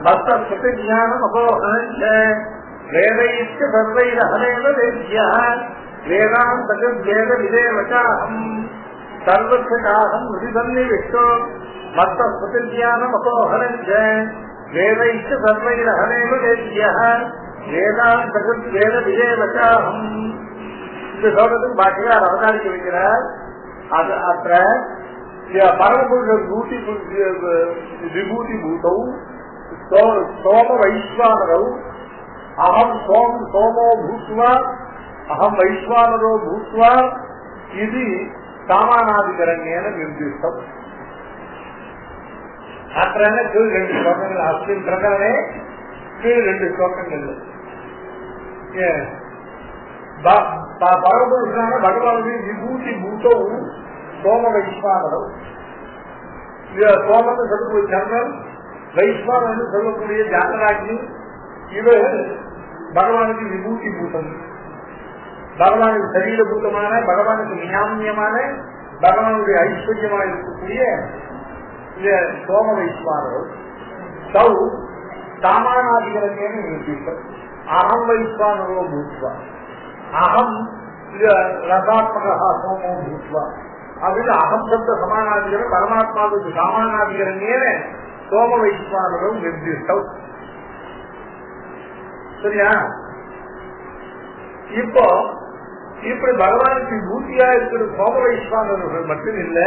மத்த ஸ்மிருதி ஞானம் அபோகனஞ்ச வேதையிஷ்ட சர்வைரஹனேவ வேத்யா வேதாந்தகம் வேத விதேவசாகம் சர்வஸ்யாகம் ருதிசன்னிவிஷ்டோ மத்த ஸ்மிருதி ஞானம் அபோகனஞ்ச வேதையிஷ்ட சர்வைரஹனேவ வேத்யா வேதாந்தகம் வேத விதேவசாகம். இந்த ஸ்லோகத்துக்கு பாக்கியார் அவதாரிக்க வைக்கிறார். அத்த பரமபுருஷ விபூதி பூதௌ சோம வைஸ்வானரௌ அகம் சோமோ பூத்வா அகம் வைஸ்வானரோ பூத்வா இது சாமானாதிகரண்யேன நிர்திஷ்டம். அத்தனை கீழ் 2 ஸ்லோகங்கள் அஸ்மின் பிரகரணே கீழ் 2 ஸ்லோகங்கள். பரமபுருஷனான பகவானுடைய விபூதி பூதௌ சோம வைஸ்வானரௌ. சோமன்னு சொல்லக்கூடிய சந்திரன், வைஸ்வான் என்று சொல்லக்கூடிய ஜாதராக்னி, இவர்கள் பகவானுக்கு விபூதி பூதம். பகவானுக்கு சரீரபூதமான, பகவானுக்கு நியாமியமான, பகவானுடைய ஐஸ்வர்யமாக இருக்கக்கூடிய சோம வைஸ்வானரௌ. சௌ சாமானாதிகரண்யேன நிர்திஷ்டம். அகம் வைஸ்வானரோ பூத்வா அகம் ரசாத்மகா சோமோ பூத்வா அப்படின்னு அகம் சப்த சமானாதிகரம் பரமாத்மாவுக்கு சாமானாதிகரண்யேன சோம வைஸ்வானரும் நிர்திஷ்டம். சரியா? இப்போ இப்படி பகவானுக்கு பூத்தியா இருக்கிற சோம வைஸ்வானர்கள் மட்டும் இல்ல,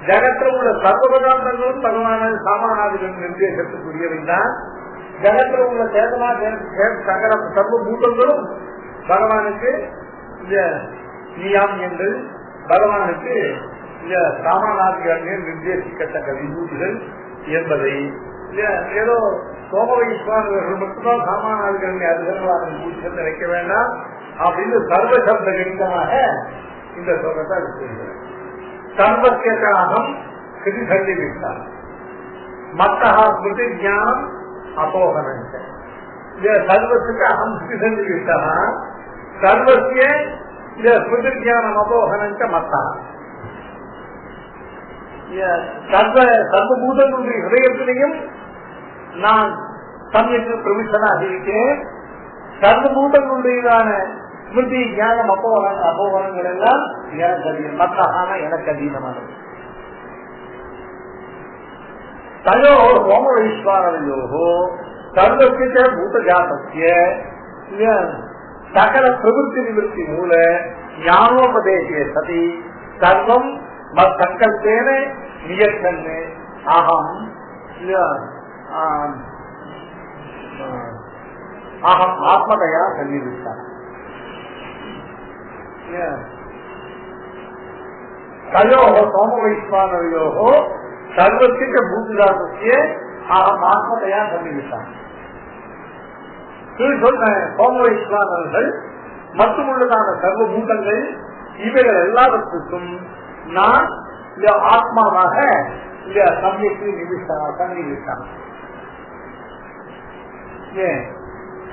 ஜகத்துல உள்ள சர்வ பதார்த்தங்களும் பகவான சாமானாதிகரம் நிர்தேசத்துக்குரியவை தான். ஜகத்துல உள்ள சேதனா சகல சர்வ பூதங்களும் பகவானுக்கு இந்த நியாமியங்கள், பகவானுக்கு இந்த சாமானாதிகரங்கள் நிர்தேசிக்கத்தக்க விபூதிகள் என்பதை ஏதோ சோம வைஸ்வானர்கள் மட்டும்தான் சாமானாதிகரங்கள் அதிகரங்களான விபூதிகள் நினைக்க வேண்டாம் அப்படின்னு சர்வ சப்த கணிதமாக இந்த ஸ்லோகத்தை சொல்கிறார். சர்வத்தியகாகம் கிருதி சந்தி விட்டார் மத்தா ஸ்மிருதி ஞானம் அபோகனஞ்ச. சர்வத்துக்கு அகம் ஸ்மிருதி சந்தி விட்டா சர்வசிய ஸ்மிருதி ஞானம் அபோகனஞ்ச மத்தா. சர்வபூதங்களுடைய ஹிருதயத்திலையும் நான் சமயத்து பிரமிஷனாக இருக்கேன். சர்வபூதங்களுடையதான ஸ்மிருதி ஞானம் அபோகனங்கள் எல்லாம் எனக்கு அதீனம், மத்தான எனக்கு அதீனமானது. தயோ சோம வைஸ்வானரையோகோ சர்வசிய பூதஜாதஸ்ய சகல பிரவೃತ್ತಿ நிவೃತ್ತಿ மூல ஞானோபதேசே சதி சர்வம் மத் சங்கல்பேன நியத்தன்னு அகம் அகம் ஆத்மதயா சன்னிவிஷ்டः. தயோः சோம வைஸ்வானரையோः சர்வசிய பூதஜாதஸ்ய அகம் ஆத்மதயா சன்னிவிஷ்டः. சொன்ன சோம வைஸ்வானர்கள் மற்றும் உள்ளதான சர்வபூதங்கள் இவைகள் எல்லாவற்றுக்கும் நான் ஆத்மாவாக சமயத்தை சன்னிவிஷ்டான்.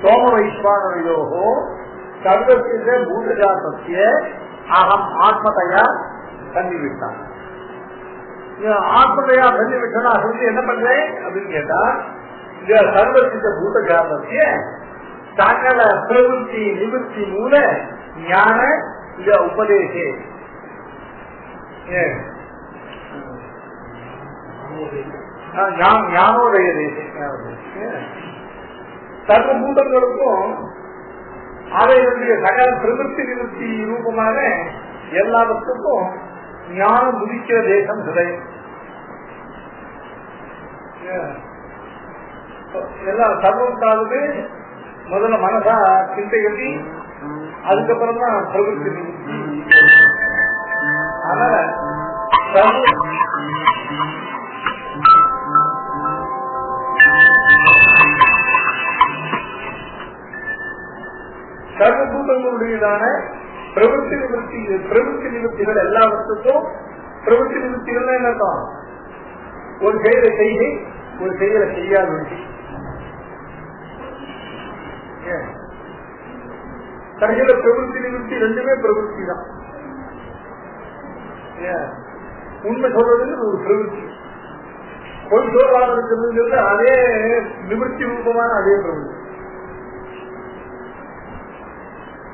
சோம வைஸ்வானரையோகோ சர்வசிய பூதஜாதஸ்ய அகம் ஆத்மதயா சன்னிவிஷ்டான். ஆத்மதயா சன்னிவிஷ்டனா சொல்லி என்ன பண்றேன் அப்படின்னு கேட்டா, சர்வசிய பூதஜாதஸ்ய சகல பிரவೃತ್ತಿ நிவೃತ್ತಿ மூல ஞான உபதேசே ஞானோதய தேசே. சர்வபூதங்களுக்கும் அவைகளுடைய சகல பிரவೃತ್ತಿ நிவೃತ್ತಿ ரூபமான எல்லாவற்றுக்கும் ஞானம் உதிக்கிற தேசம் ஹிருதயம். எல்லாம் சர்வத்தாலுமே முதல்ல மனசா சிந்தை கட்டி அதுக்கப்புறம் தான் பிரவೃತ್ತಿ நிவೃತ್ತಿ. அதனால சர்வபூதங்களுடையதான பிரவೃತ್ತಿ நிவೃத்திகள் எல்லாவற்றுக்கும் பிரவೃತ್ತಿ நிவೃத்திகள் என்ன அர்த்தம்? ஒரு செயலை செய்கை, ஒரு செயலை செய்யாத கடைசியில பிரவೃತ್ತಿ நிவೃத்தி ரெண்டுமே பிரவೃತ್ತಿ தான். உண்மை சொல்றது ஒரு பிரவೃತ್ತಿ. பொய் சொல்லாமல் இருக்கிறது அதே நிவர்த்தி ரூபமான அதே பிரபுத்தி.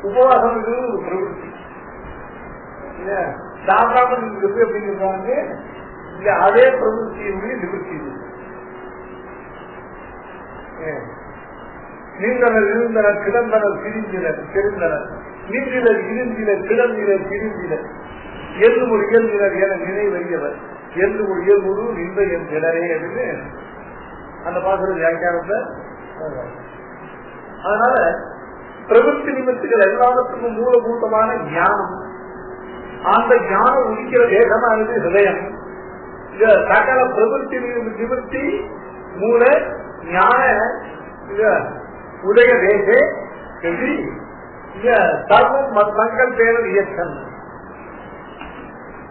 உபவாசம் இருக்கிறது ஒரு பிரவருத்தி. சாப்பிடாம நீங்க அப்படின்னு சொல்றாங்க, இங்க அதே பிரவருத்தியுடைய நிவர்த்தி. நீந்தனர் இருந்தனர் கிடந்தனர் பிரிந்தனர் தெரிந்தனர் நீந்தினர் இருந்தினர் கிடந்தினர் பிரிந்தினர் என்று ஒரு இயல்பினர் என நினைவறியவர் என்று ஒரு இயல்புரு நின்ற என் கிடரே அப்படின்னு அந்த பாசுர வியாக்கியானத்தை. அதனால பிரவருத்தி நிமித்திகள் எல்லாத்துக்கும் மூலபூதமான ஞானம். அந்த ஞானம் உதிக்கிற தேகமானது ஹிருதயம். சகல பிரவருத்தி நிவர்த்தி மூல ஞான உதய தேசே சர்வம் மக்கள் பேரல் இயக்கம்.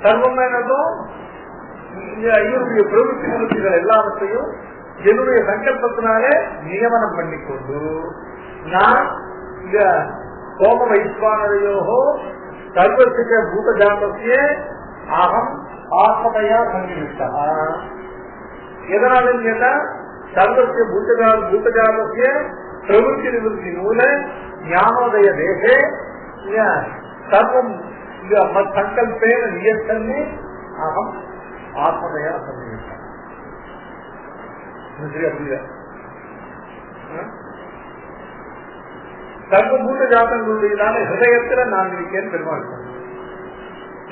சர்வம் என்னதும் இவருடைய பிரவருத்தி நிவர்த்திகள் எல்லாவற்றையும் என்னுடைய சங்கல்பத்தினால நியமனம் பண்ணிக்கொண்டு நான் இந்த சோம வைஸ்வானரையோகோ சர்வசிக பூதஜாத்திய அகம் ஆத்மதையா சங்கிவிட்டா. எதனாலும் கேட்டா சர்வசிய பூதஜாத்திய பிரவருத்தி நிவர்த்தி மூல ஞானோதய தேசே சர்வம் சங்கல்பேன நியத்தன்னே அகம் ஆத்மதையா சங்கிவிட்டா. சர்வபூத ஜாதங்களுடையதான ஹிருதயத்துல நான் இருக்கேன் பெருமாள்.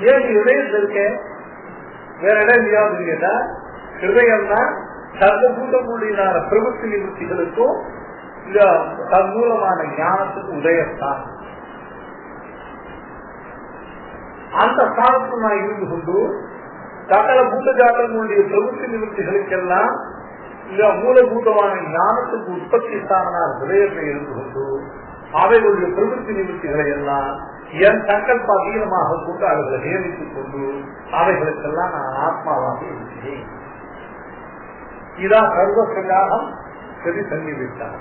ஏன் ஹிருதயத்தில் இருக்கேன், வேற இடம் இல்லையாவது கேட்டா ஹிருதயம் தான் சர்வபூதங்களுடையதான பிரவருத்தி நிவர்த்திகளுக்கும் தன்மூலமான ஞானத்துக்கு உதயத்தான். அந்த ஸ்தானத்தில் நான் இருந்து கொண்டு சகல பூத ஜாதங்களுடைய பிரவருத்தி நிவர்த்திகளுக்கெல்லாம் மூலபூதமான ஞானத்துக்கு உற்பத்தி ஸ்தானமான ஹிருதயத்தை இருந்து கொண்டு அவைகளுடைய பிரவருத்தி நிவர்த்திகளை எல்லாம் என் சங்கல்ப அதீனமாக கொண்டு அவர்களை நியமித்துக் கொண்டு அவைகளுக்கெல்லாம் நான் ஆத்மாவாக இருக்கிறேன். இதான் சர்வசங்காகம் சரி சங்கிவிட்டார்.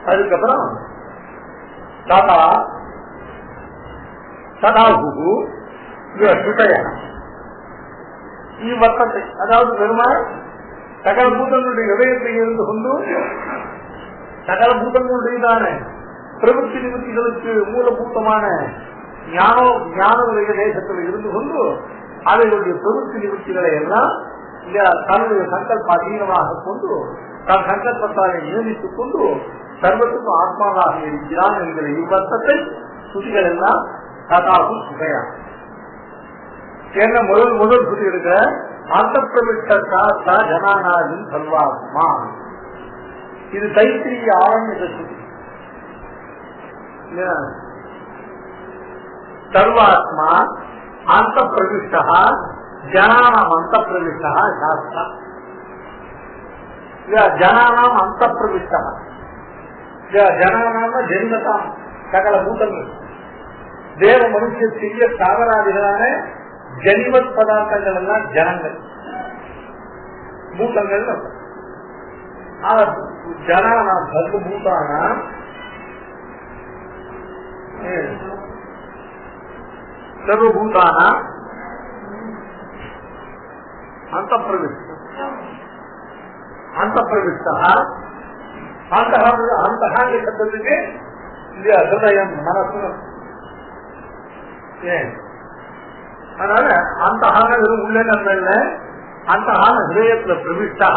அதுக்கப்புறம் ததா சதாகு சுதய இவ்வர்த்தத்தை, அதாவது பெருமாள் சகல பூதங்களுடைய இதயத்தை இருந்து கொண்டு சகல பூதங்களுடையதான பிரவருத்தி நிவர்த்திகளுக்கு மூலபூத்தமான ஞானோதய தேசத்தில் இருந்து கொண்டு அவைகளுடைய பிரவருத்தி நிவர்த்திகளை எல்லாம் தன்னுடைய சங்கல்ப அதீனமாக கொண்டு தன் சங்கல்பத்தாரை நியமித்துக் கொண்டு சர்வத்துக்கும் ஆத்மாவாக இருக்கிறான் என்கிற இவ்வர்த்தத்தை சுதிகள் எல்லாம் ததாகும் சுகையா. என்ன முதல் சுதி எடுக்க அந்த பிரவிஷ்ட ஜனானாவின் சர்வாத்மா. இது தைத்திரிய ஆரம்பித்த சுதி. சர்வாத்மா அந்த பிரவிஷ்டா ஜனானாம் அந்த பிரவிஷ்டா சாஸ்திரா. ஜனானாம் அந்த பிரவிஷ்டா ஜனானாம் ஜென்மதாம் சகல பூதங்கள் தேவ மனுஷ சிறிய சாகராதிகளான ஜனிமத் பதார்த்தங்கள் எல்லாம் ஜனங்கள் பூதங்கள். ஜனானா சர்வபூதானா சர்வபூதானா அந்த பிரவிஷ்ட அந்த சப்தத்துக்கு ஹிருதயம் மனசு. அதனால அந்த உள்ள அந்த ஹிருதயத்துல பிரவிஷ்டா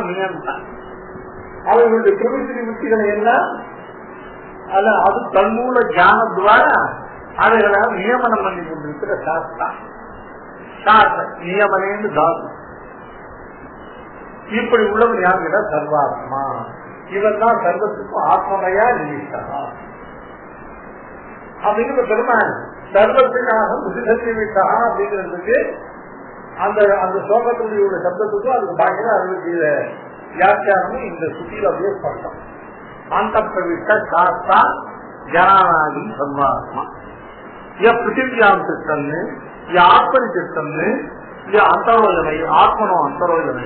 நியமன அவர்களுடைய பிரவருத்தி நிவர்த்திகளை எல்லாம் அது தன்மூல ஞானத்வாரா அவைகளால் நியமனம் பண்ணி கொண்டிருக்கிற சாஸ்திரா. சாஸ்திர நியமனேன்னு தாது. இப்படி உள்ளவர் யாருங்கிற சர்வாத்மா. இவன் தான் சர்வத்துக்கும் ஆத்மனையா நினைத்தா அப்படிங்கிற பெருமாள் சர்வத்துக்காக முதிசா அப்படிங்கிறதுக்கு அந்த ஸ்லோகத்தினுடைய சப்தத்துக்கும் அதுக்கு பாக்கிய அதனுடைய வியாக்கியானமும் இந்த சுத்தியில் அப்படியே பார்த்தோம். அந்த பிரவிஷ்ட சாஸ்தா ஜனானாதி சர்வாத்மா பிருத்திவியாம் சிஸ்டம்னு ஆத்மனி சிஸ்டம்னு அந்தரோஜனை ஆத்மனோ அந்தரோஜனை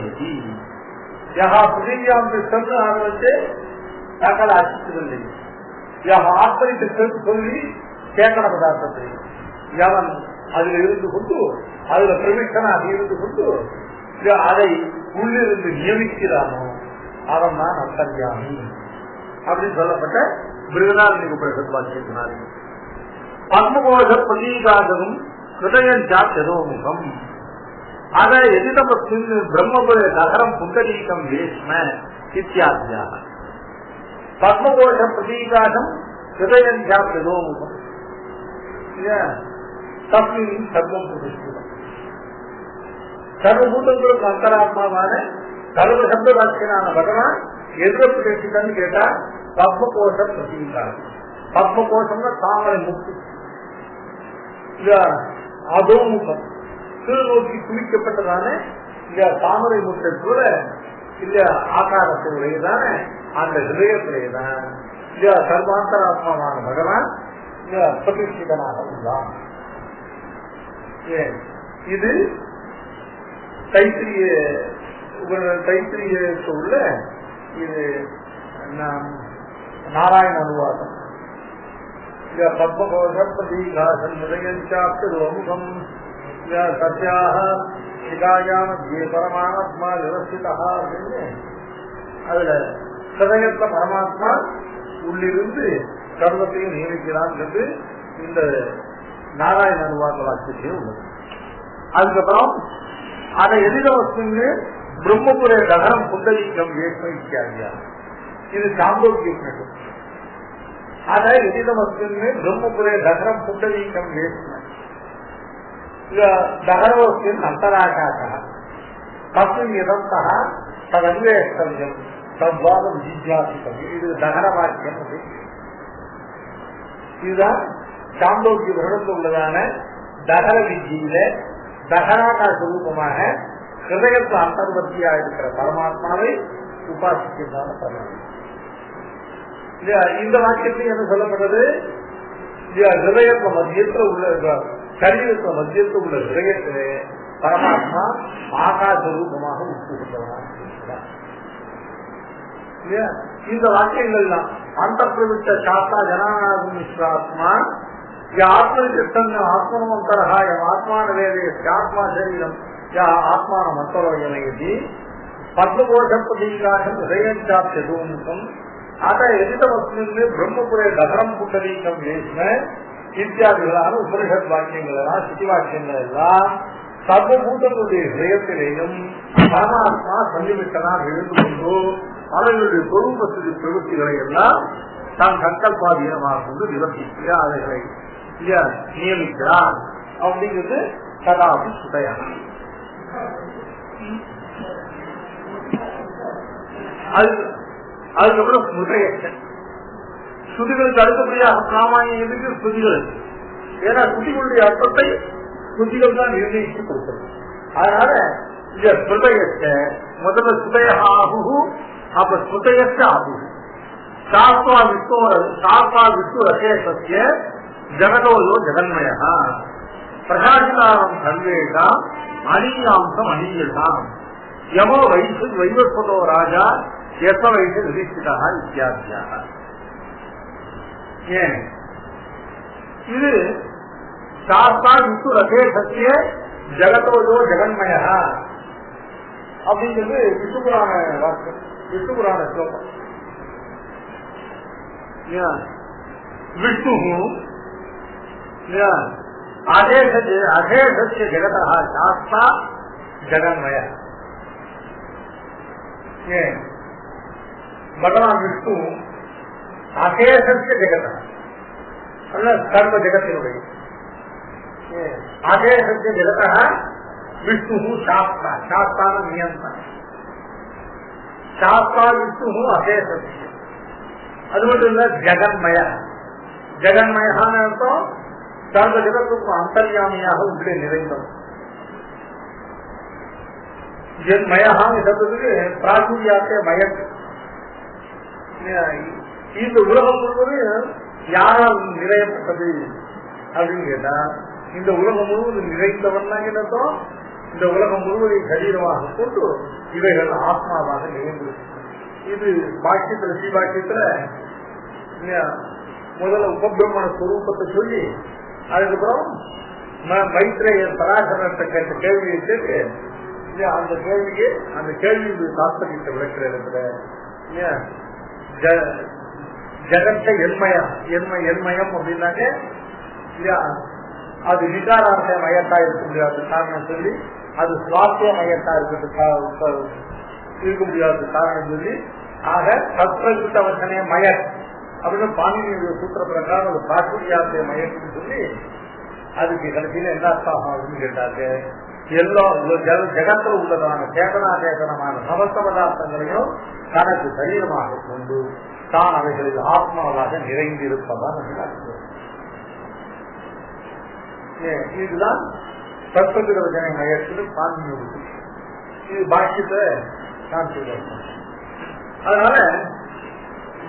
பிருத்திவியாம் சிஸ்டம்னு அதை வச்சு சகல அச்சித்துகள் ஆத்மனி சிஸ்டம் சொல்லி சேகர பதார்த்தத்தை எவன் அதுல இருந்து கொண்டு அதுல பிரவிஷ்டனாக இருந்து கொண்டு அதை உள்ளிருந்து நியமிக்கிறானோ அவன் தான் அந்தர்யாமி அப்படின்னு சொல்லப்பட்ட பிருகதாரண்ய உபனிஷத் வாக்கியத்தினார். பத்மகோஷ பிரதீகாசமும் ஹிருதயஞ்சாச்சதோமுகம் அத எதிரமஸ்மின் பிரம்மபுர நகரம் புண்டரீகம் வேஷ்ம இத்தியாத்யா. பத்மகோஷ பிரதீகாசம் ஹிருதயஞ்சாச்சதோமுகம் தஸ்மின் சர்வம் புதிஷ்டிதம். சர்வபூதங்களுக்கு அந்தராத்மாவான சர்வ சப்த வாக்கியனான பகவான் எதிர பிரதேசித்தன்னு கேட்டா பத்மகோஷ பிரதீகாசம். பத்மகோஷம்னா தாமரை முத்து, அதோமுகம் கீழ் நோக்கி குளிக்கப்பட்டதான தாமரை முட்டை கூட இல்ல ஆகாரத்துடையதான அந்த ஹிருதயத்துடையதான் சர்வாந்தராத்மாவான பகவான் பிரதிஷ்டிதனாக உள்ளான். இது தைத்திரிய உள்ள இது நாராயண அனுவாதம். பத்மகோஷ பிரதீகாசம் ஹிருதயஞ்சாப்தோமுகம் சத்யாக சிகாயாமத்தியே பரமாத்மா விவசிதா அப்படின்னு அதுல ஹிருதயத்த பரமாத்மா உள்ளிருந்து சர்வத்தையும் நியமிக்கிறான் என்று இந்த நாராயண அனுவாத வாக்கியத்திலே உள்ளது. அதுக்கப்புறம் அதை எதிரவஸ்து பிரம்மபுர நகரம் புண்டரீகம் வேஷ்ம இத்தியாதியா. இது சாந்தோக்கியம். அதை எதிரவஸ்து பிரம்மபுர நகரம் புண்டரீகம் வேஷ்ம தகரவஸ்தின் அந்தராகாச தஸ்மின் யதந்தா ததன்வேஷ்டவ்யம் தத்வாதம் ஜிஜ்ஞாசித்தவ்யம். இது தகர வாக்கியம். இதுதான் சாந்தோக்கிய வருடத்தில் உள்ளதான தகர வித்தியில தகராகாச ரூபமாக ஹிருதயத்தில் அந்தர்வர்த்தியா இருக்கிற பரமாத்மாவை உபாசிக்கிறதான பரமாத்மா. இந்த வாக்கியத்தில் என்ன சொல்லப்பட்டது? ஹிருதயத்துல மத்தியத்தில் உள்ள சரீரத்துல மத்தியத்தில் உள்ள ஹிருதயத்திலே பரமாத்மா ஆகாச ரூபமாக உட்புகுந்தவனாக இருக்கிறார். இந்த வாக்கியங்கள்லாம் அந்த பிரவிட்ட சாஸ்தா ஜனாநாதம் மிஸ்ராத்மா ஆத்மனிஷ்டன் ஆத்மனமந்தரா எம் ஆத்மான வேதே ஆத்மா சரீரம் ஆத்மான மந்தரோயமயதி பத்மகோஷ பிரதீகாசம் ஹிருதயஞ்சாப்தோமுகம் அத எதிரவஸ்மின் பிரம்மபுரே நகரம் புண்டரீகம் வேஷ்ம இத்தியாதிகளான உபனிஷத் வாக்கியங்கள் எல்லாம் ஸ்ருதி வாக்கியங்கள் எல்லாம் சர்வபூதங்களுடைய ஹிருதயத்திலேயும் பரமாத்மா சன்னிமித்தனாக இருந்து கொண்டு அவர்களுடைய சொரூபத்திற்கு பிரவൃத்திகளை எல்லாம் தான் சங்கல்பாதீனமாக கொண்டு நிவர்த்திக்க அவைகளை நியமிக்கிறார் அப்படிங்கிறது சதாபி சுதையான. அதுக்கப்புறம் ஸ்மிருதயச்சன் ஸ்ருதிகளுக்கு அடுத்தபடியாக பிராமாயணத்துக்கு ஸ்ருதிகள். ஏன்னா ஸ்ருதிகளுடைய அர்த்தத்தை ஸ்ருதிகள் தான் நிர்ணயித்து கொடுக்கிறது. அதனால இந்த ஸ்மிருதயச்ச முதல்ல சுதயாகு அப்ப ஸ்மிருதயச்ச ஆகு சாஸ்வா விஷ்ணு ரசேஷஸ்ய ஜகதோயோ ஜெகன்மய பிரகாசிதாரம் சர்வேஷாம் அனீயாம்சம் அனீயதாம் யமோ வைவஸ்வதோ ராஜா யச வைஷ நிதிஷ்டிதா இத்தியாதியாக. ஏன் இது சாஸ்தா விஷ்ணு ரசேஷஸ்ய ஜகதோயோ ஜெகன்மய அப்படிங்கிறது விஷ்ணு புராண வாக்கியம், விஷ்ணு புராண ஸ்லோகம். விஷ்ணு அசேஷஸ்ய ஜெகதா சாஸ்தா ஜெகன்மய. ஏன் பகவான் விஷ்ணு அசேஷஸ்ய ஜெகதா சர்வ ஜெகத்தினுடைய அசேஷஸ்ய ஜெகதா விஷ்ணு சாஸ்தா சாஸ்தான நியந்தன சாஸ்தா விஷ்ணு அசேஷஸ்ய. அது மட்டும் இல்ல ஜெகன்மய. ஜெகன்மயான அர்த்தம் சர்வ ஜெகத்துக்கு அந்தர்யாமியாக உள்ளே நிறைந்தவர். மயஹான்னு சொல்றதுக்கு பிராச்சுரியாத்தே மயக்கு. இந்த உலகம் முழுவதும் யாரால் நிறையப்பட்டது அப்படின்னு கேட்டா இந்த உலகம் முழுவதும் நிறைந்தவன் அர்த்தம். இந்த உலகம் முழுவதையும் சரீரமாக கொண்டு இவைகள் ஆத்மாவாக நிறைந்து. இது பாக்கியத்துல ஸ்ரீபாக்கியத்துல முதல்ல உபபிரமண ஸ்வரூபத்தை சொல்லி அதுக்கப்புறம் மைத்ரேயர் பராசரத்தை கேட்ட கேள்வியை கேட்டு அந்த கேள்வி தாத்பரியத்தை விளக்கிற இடத்துல ஜெகத்தை என்மயம் அப்படின்னாங்க இல்லையா, அது விகாரார்த்த மயத்தா இருக்க முடியாது காரணம் சொல்லி, அது சுவாசிய மயத்தா இருக்க முடியாது காரணம் சொல்லி, ஆக சத்ரகிருத்த வசனே மயர் அப்படின்னு பாணினியுடைய சூத்திர பிரகாரம் அது பிராச்சுரியார்த்த மயத்துன்னு சொல்லி அதுக்கு கடைசியில என்ன அர்த்தம் அப்படின்னு கேட்டாங்க. எல்லா ஜெகத்துல உள்ளதான சேதனாச்சேதனமான சமஸ்த பதார்த்தங்களையும் தனக்கு சரீரமாக கொண்டு தான் அவைகளில் ஆத்மாவாக நிறைந்திருப்பதான் இதுதான் சத்ரகிருத வசனை மயத்தில் பாணினியுடைய. இது பாக்கியத்தை நான் சொல்றேன். அதனால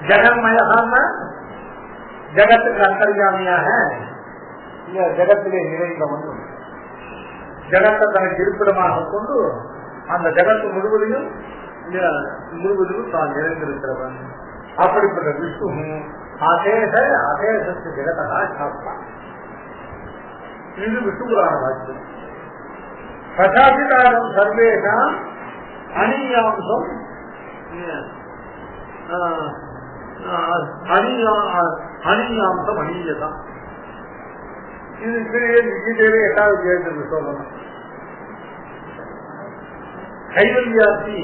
ஜெகன்மயகான ஜெகத்துக்கு அந்தர்யாமியாக ஜெகத்திலே நிறைந்தவன், ஜெகத்தை தனக்கு இருப்பிடமாக கொண்டு அந்த ஜெகத்து முழுவதையும் தான் நிறைந்திருக்கிறவன். அப்படிப்பட்ட விஷ்ணு அதேசத்து ஜெகதா சாஸ்தா. இது விஷ்ணுபுராண வாக்கியம். பிரசாதிதாரம் சர்வேஷாம் அனியாம்சம் அனியாம்சம் அனியதான். இது கீதையிலே 8வது அத்தியாயத்திற்கு சொல்லணும். கைவல்யாசி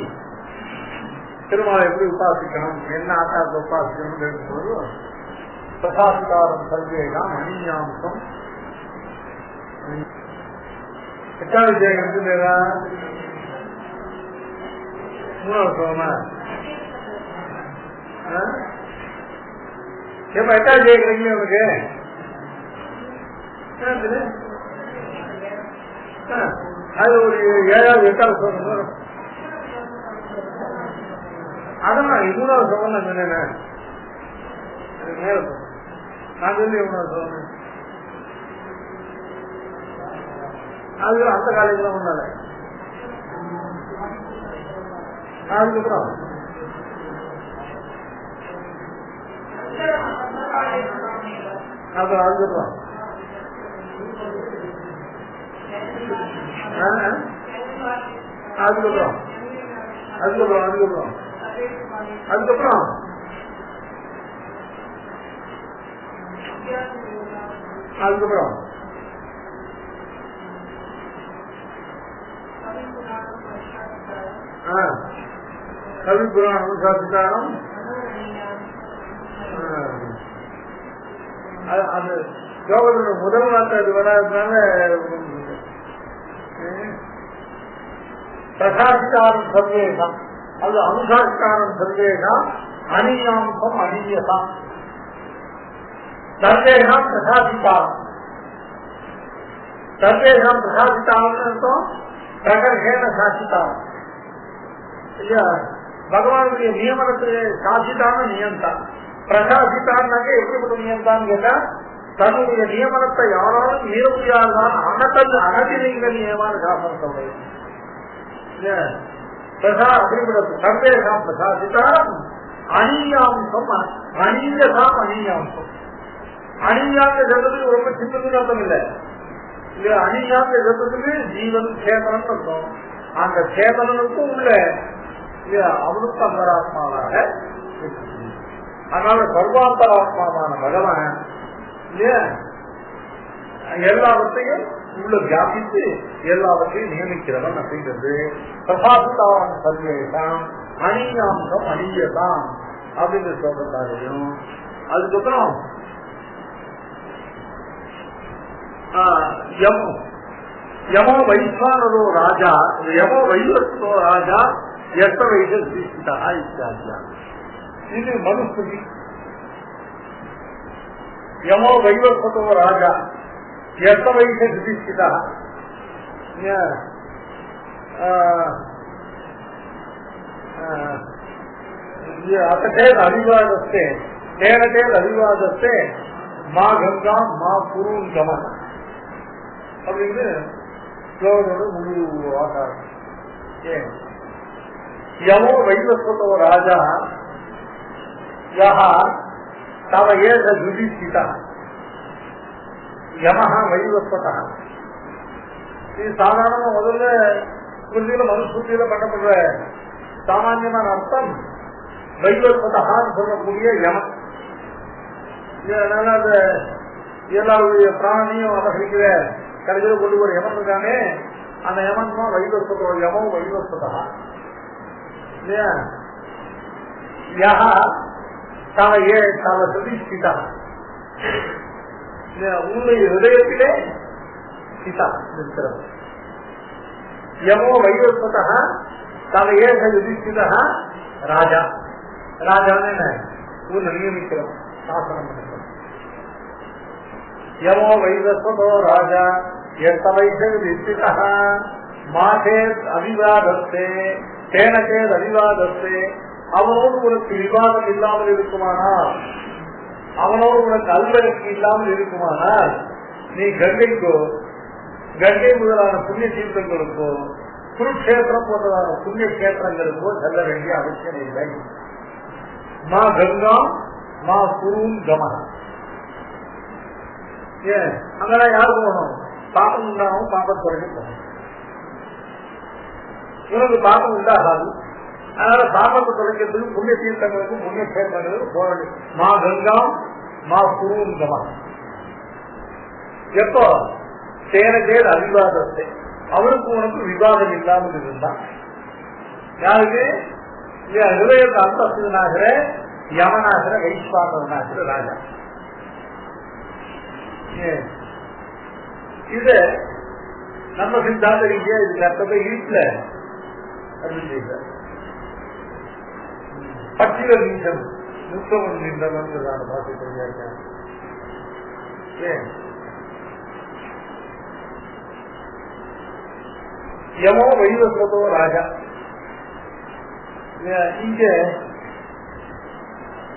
திருமாலை எப்படி உபாசிக்கணும், என்ன ஆட்டாரத்தை உபாசிக்கணும் சொல்றது. பிரசாதிதாரம் சர்வேஷாம் அனியாம்சம் 8வது அத்தியாயம் 3வது சொல்லணும். எப்ப 8வது அத்தியாயம் உனக்கு அது ஒரு 7வது 8வது சொல்லணும். அதான் 3வது சொல்லணும். என்னென்ன நான் சொல்லி 3வது சொல்லணும். அது அந்த காலேஜ்ல ஒண்ணால அதுக்கப்புறம் அதுக்கப்புறம் அதுக்கப்புறம் அதுக்கப்புறம் அதுக்கப்புறம் அதுக்கப்புறம் அதுக்கப்புறம் கவி புராணம் சாஸ்திரம். அது யோகத்தோட முதல் வார்த்தை அது வராதனால பிரசாதிக்காரம் சர்வேகம், அது அனுசாஸ்காரம் சர்வேகம், அனியாம்சம் அனியதாம். சர்வேகம் பிரசாதிக்காரம், சர்வேகம் பிரசாதிக்காரம் அர்த்தம் பிரகர்ஷேன சாட்சித்தாரம் இல்லையா. பகவானுடைய நியமனத்திலே சாட்சித்தான நியம்தான். பிரசாதித்தான்னாக்க எப்படிப்பட்ட நியம்தான் கேட்டா, தன்னுடைய நியமனத்தை யாராலும் மீற முடியாதுதான் அனதிலிங்க நியமான சாசனத்தை அப்படிப்பட்ட சர்வேகம் பிரசாதித்தாரம் அனியாம்சம் அனியதாம். அனியாம்சம் அனியாங்க சொல்றதுக்கு ரொம்ப சின்னதுன்னு அர்த்தம் இல்லை. அனியாங்க சொல்றதுக்கு ஜீவன் சேதனம் அர்த்தம். அந்த சேதனனுக்கும் உள்ள அவனுக்கு அந்தராத்மாவாக. அதனால சர்வாந்தராத்மாவான பகவான் இல்லையா எல்லாவற்றையும் உள்ள வியாபித்து எல்லாவற்றையும் நியமிக்கிறவன் அப்படிங்கிறது. பிரசாதித்தாரம் சர்வேஷாம் அனியாம்சம் அனியதாம் அப்படிங்கிற சொல்றதாலையும். அதுக்கப்புறம் யமோ வைஸ்வானரோ ராஜா, யமோ வைவஸ்வோ ராஜா எத்த வைதா இத்தியாதியா. இது மனுஸ்துதி. யமோ வைவஸ்வதோ ராஜா எத்த வைதா அத்தேன் அவிவாதஸ்தே தேனதேல் அவிவாதஸ்தே மா கங்கா மா குருன் கமன் அப்படின்னு ஸ்லோகனோட முழு ஆகாரம். யமோ வைவஸ்வதோ ராஜா யஹ தவ ஏஷ யுதிஷ்டிதா. யமஹ வைவஸ்வதः இது சாதாரணமா முதல்ல ஸ்மிருதியில மனுஸ்மிருதியில பண்ணப்படுற சாமான்யமான அர்த்தம் வைவஸ்வதகான்னு சொல்லக்கூடிய யமன். அதனால அந்த எல்லாருடைய பிராணியும் அபகரிக்கிற கடைசியில் கொண்டு ஒரு யமன் இருக்கானே, அந்த யமன் தான் வைவஸ்வதோ யமோ வைவஸ்வதா இல்லையா. யா தவ ஏ தவ சதிஷ்டிதா, உன்னுடைய ஹிருதயத்திலே சீதா இருக்கிறது. யமோ வைவஸ்வதா தவ ஏ யுதிஷ்டிதா ராஜா. ராஜான்னு உன்னை நியமிக்கிறோம், சாசனம் பண்ணுறோம். யமோ வைவஸ்வதோ ராஜா எத்தவைஸ்திதா மாசேத் அவிவாதத்தே தேனச்சேத் அவிவாதத்தே. அவனோடு உனக்கு விவாதம் இல்லாமல் இருக்குமானால், அவனோடு உனக்கு அல்வருக்கு இல்லாமல் இருக்குமானால், நீ கங்கைக்கோ கங்கை முதலான புண்ணிய தீர்த்தங்களுக்கோ குருக்ஷேத்திரம் போன்றதான புண்ணிய கஷேத்திரங்களுக்கோ செல்ல வேண்டிய அவசியம் இல்லை. மா கங்கா மா குரும் கமன. ஏன் அங்கெல்லாம் யாரு போகணும்? பாப்பம் உண்டாகும், பாப்பத்துறைக்கு போகணும். இவனுக்கு பாப்பம் உண்டாகாது, அதனால பாப்பத்தை துறைக்கிறதுக்கு புண்ணிய தீர்த்தங்களுக்கும் புண்ணிய கஷேத்திரங்களுக்கும் போக வேண்டும். மா கங்கா மா குரும் கமன. எப்போ சேனச்சேர் அவிவாதத்தை, அவருக்கு உனக்கு விவாதம் இல்லாமல் இருந்தான். யாருக்கு? ஹிருதயத்தை அந்தஸ்தனாகிற யமனாகிற வைஸ்வானவனாகிற ராஜா. இது நம்ம சித்தாந்த ரீதியா இதுக்கு அர்த்தத்தை வீட்டுல பச்சில நீண்டம் முத்தவன் நீண்டம் பாசி தெரிஞ்சாங்க. யமோ வைவஸ்வதோ ராஜா. இங்க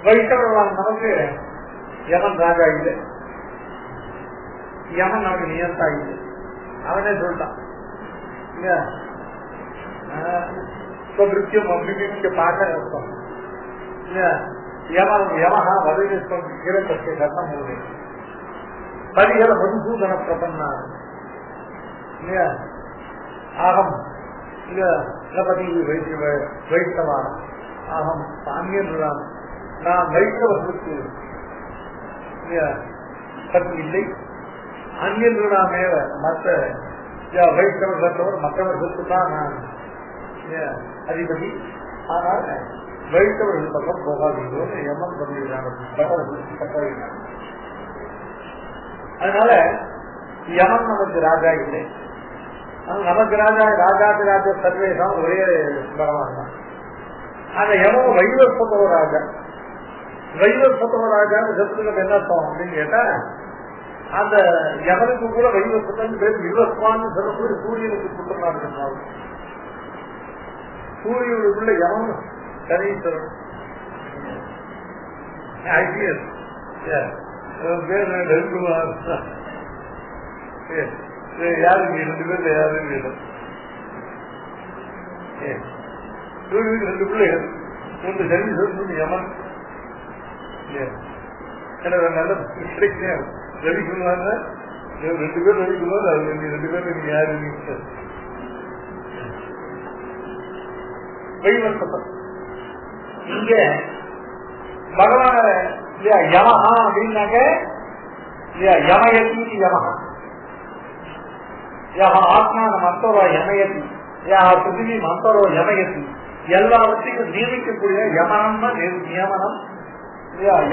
வைஷ்ணவன் நமக்கு யமன் ராஜா இல்லை, யமன் நமக்கு நியந்தா இல்லை. அவனே சொல்லிட்டான் ஸ்வபிருத்தியம் அபிவிக்க பார்க்க அர்த்தம். யமஹா வதவிஸ்வம் கிரந்தத்தை கர்த்தம் போது பரிகர மதுசூதன பிரபன்னா இல்லையா. அகம் இலபதி வைஷ்ணவான் அகம் சாமியன்றான். நான் வைஷ்ணவர்களுக்கு சக்தி இல்லை, அந்நியர்களா மேல மற்ற வைஷ்ணவர்கள் மற்றவர்களுக்கு தான் நான் அதிபதி. ஆனால் வைஷ்ணவர்கள் பக்கம் போகாதீங்க யமன் பண்ணிடுறாங்க. அதனால யமன் நமக்கு ராஜா இல்லை, நமக்கு ராஜா. ராஜாக்கு ராஜா சர்வேதான் ஒரே பகவான் தான். அந்த யமோ வைவஸ்வதோ ராஜா. வைவஸ்வதோ ராஜான்னு சத்துக்கு என்ன அர்த்தம் அப்படின்னு கேட்டா, அந்த யமனுக்கு கூட வைவஸ்வதன் பேர் விவஸ்வான்னு சொல்லக்கூடிய சூரியனுக்கு குற்றமாக இருந்தாலும் சூரியனுக்குள்ள யமன் கணீஸ்வரன் பேர் நெருங்குமார். யாருக்கு 2 பேர்ல யாரும் இல்லை. சூரியனுக்கு 2 பிள்ளைகள், ஒன்று கணீஸ்வரன் யமன். நல்ல ரவி சொல்லுவாங்க, 2 பேர் ரவி சொல்லுவாங்க, அது 2 பேர் நீங்க யாரு? வைவஸ்வதம். இங்க பகவான யமஹா அப்படின்னாக்க யமயதி யமஹா ஆத்மா மந்தரோ யமயதி பிருத்திவி மந்தரோ யமயதி. எல்லாவற்றையும் நியமிக்கக்கூடிய யமனம்னா நியமனம்.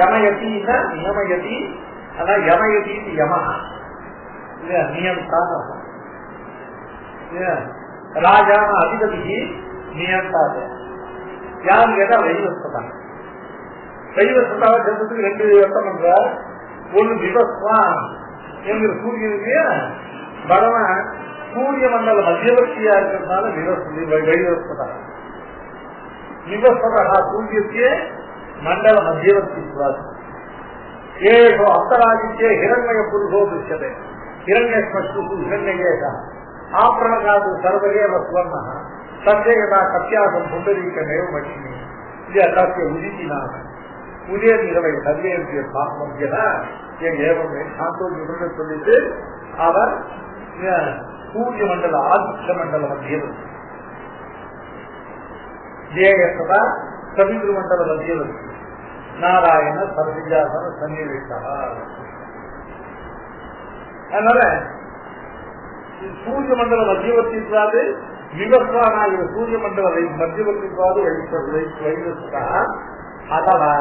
யமயத்தின்னா நியமயதி, அதான் யமயதி யமஹா நியம்தான். ராஜான அதிபதி நியந்தாது யாருன்னு கேட்டா வைவஸ்வதா. வைவஸ்வதாவை சொல்றதுக்கு 2 அர்த்தம் பண்றார். ஒன்று விவஸ்வான் என்கிற சூரியனுக்கு பகவான் சூரிய மண்டல மத்தியவர்த்தியா இருக்கிறதுனால வைவஸ்வதா. விவஸ்வதா சூரியத்திய மண்டல மத்தியவர்த்தி ஏஷோ அந்தராதித்யே ஹிரண்மய புருஷோ திருஷ்யதே. ஹிரண்யஸ்மஸ்து ஹிரண்யேஷா ஆப்ரணகாது சர்வகேவ சுவர்ண சஞ்சயதா கத்தியாசம் புண்டரீகமேவ மகிமி. இது அல்லாத்திய உதித்தினாக உதய நிறவை சர்வேந்திய பாகமத்தியனா ஏவமே சாந்தோஜி சொல்லிட்டு அவர் சூரிய மண்டல ஆதித்ய மண்டல மத்தியவர்த்தி, ஜேயசதா கவிந்திர மண்டல மத்தியவர்த்தி, நாராயண சர்விஜாசன சன்னிவேஷா. அதனால சூரிய மண்டல மத்தியவர்த்தித்வாது விவஸ்வானாகிற சூரிய மண்டல மத்தியவர்த்தித்வாது வைவஸ்வதா அதவா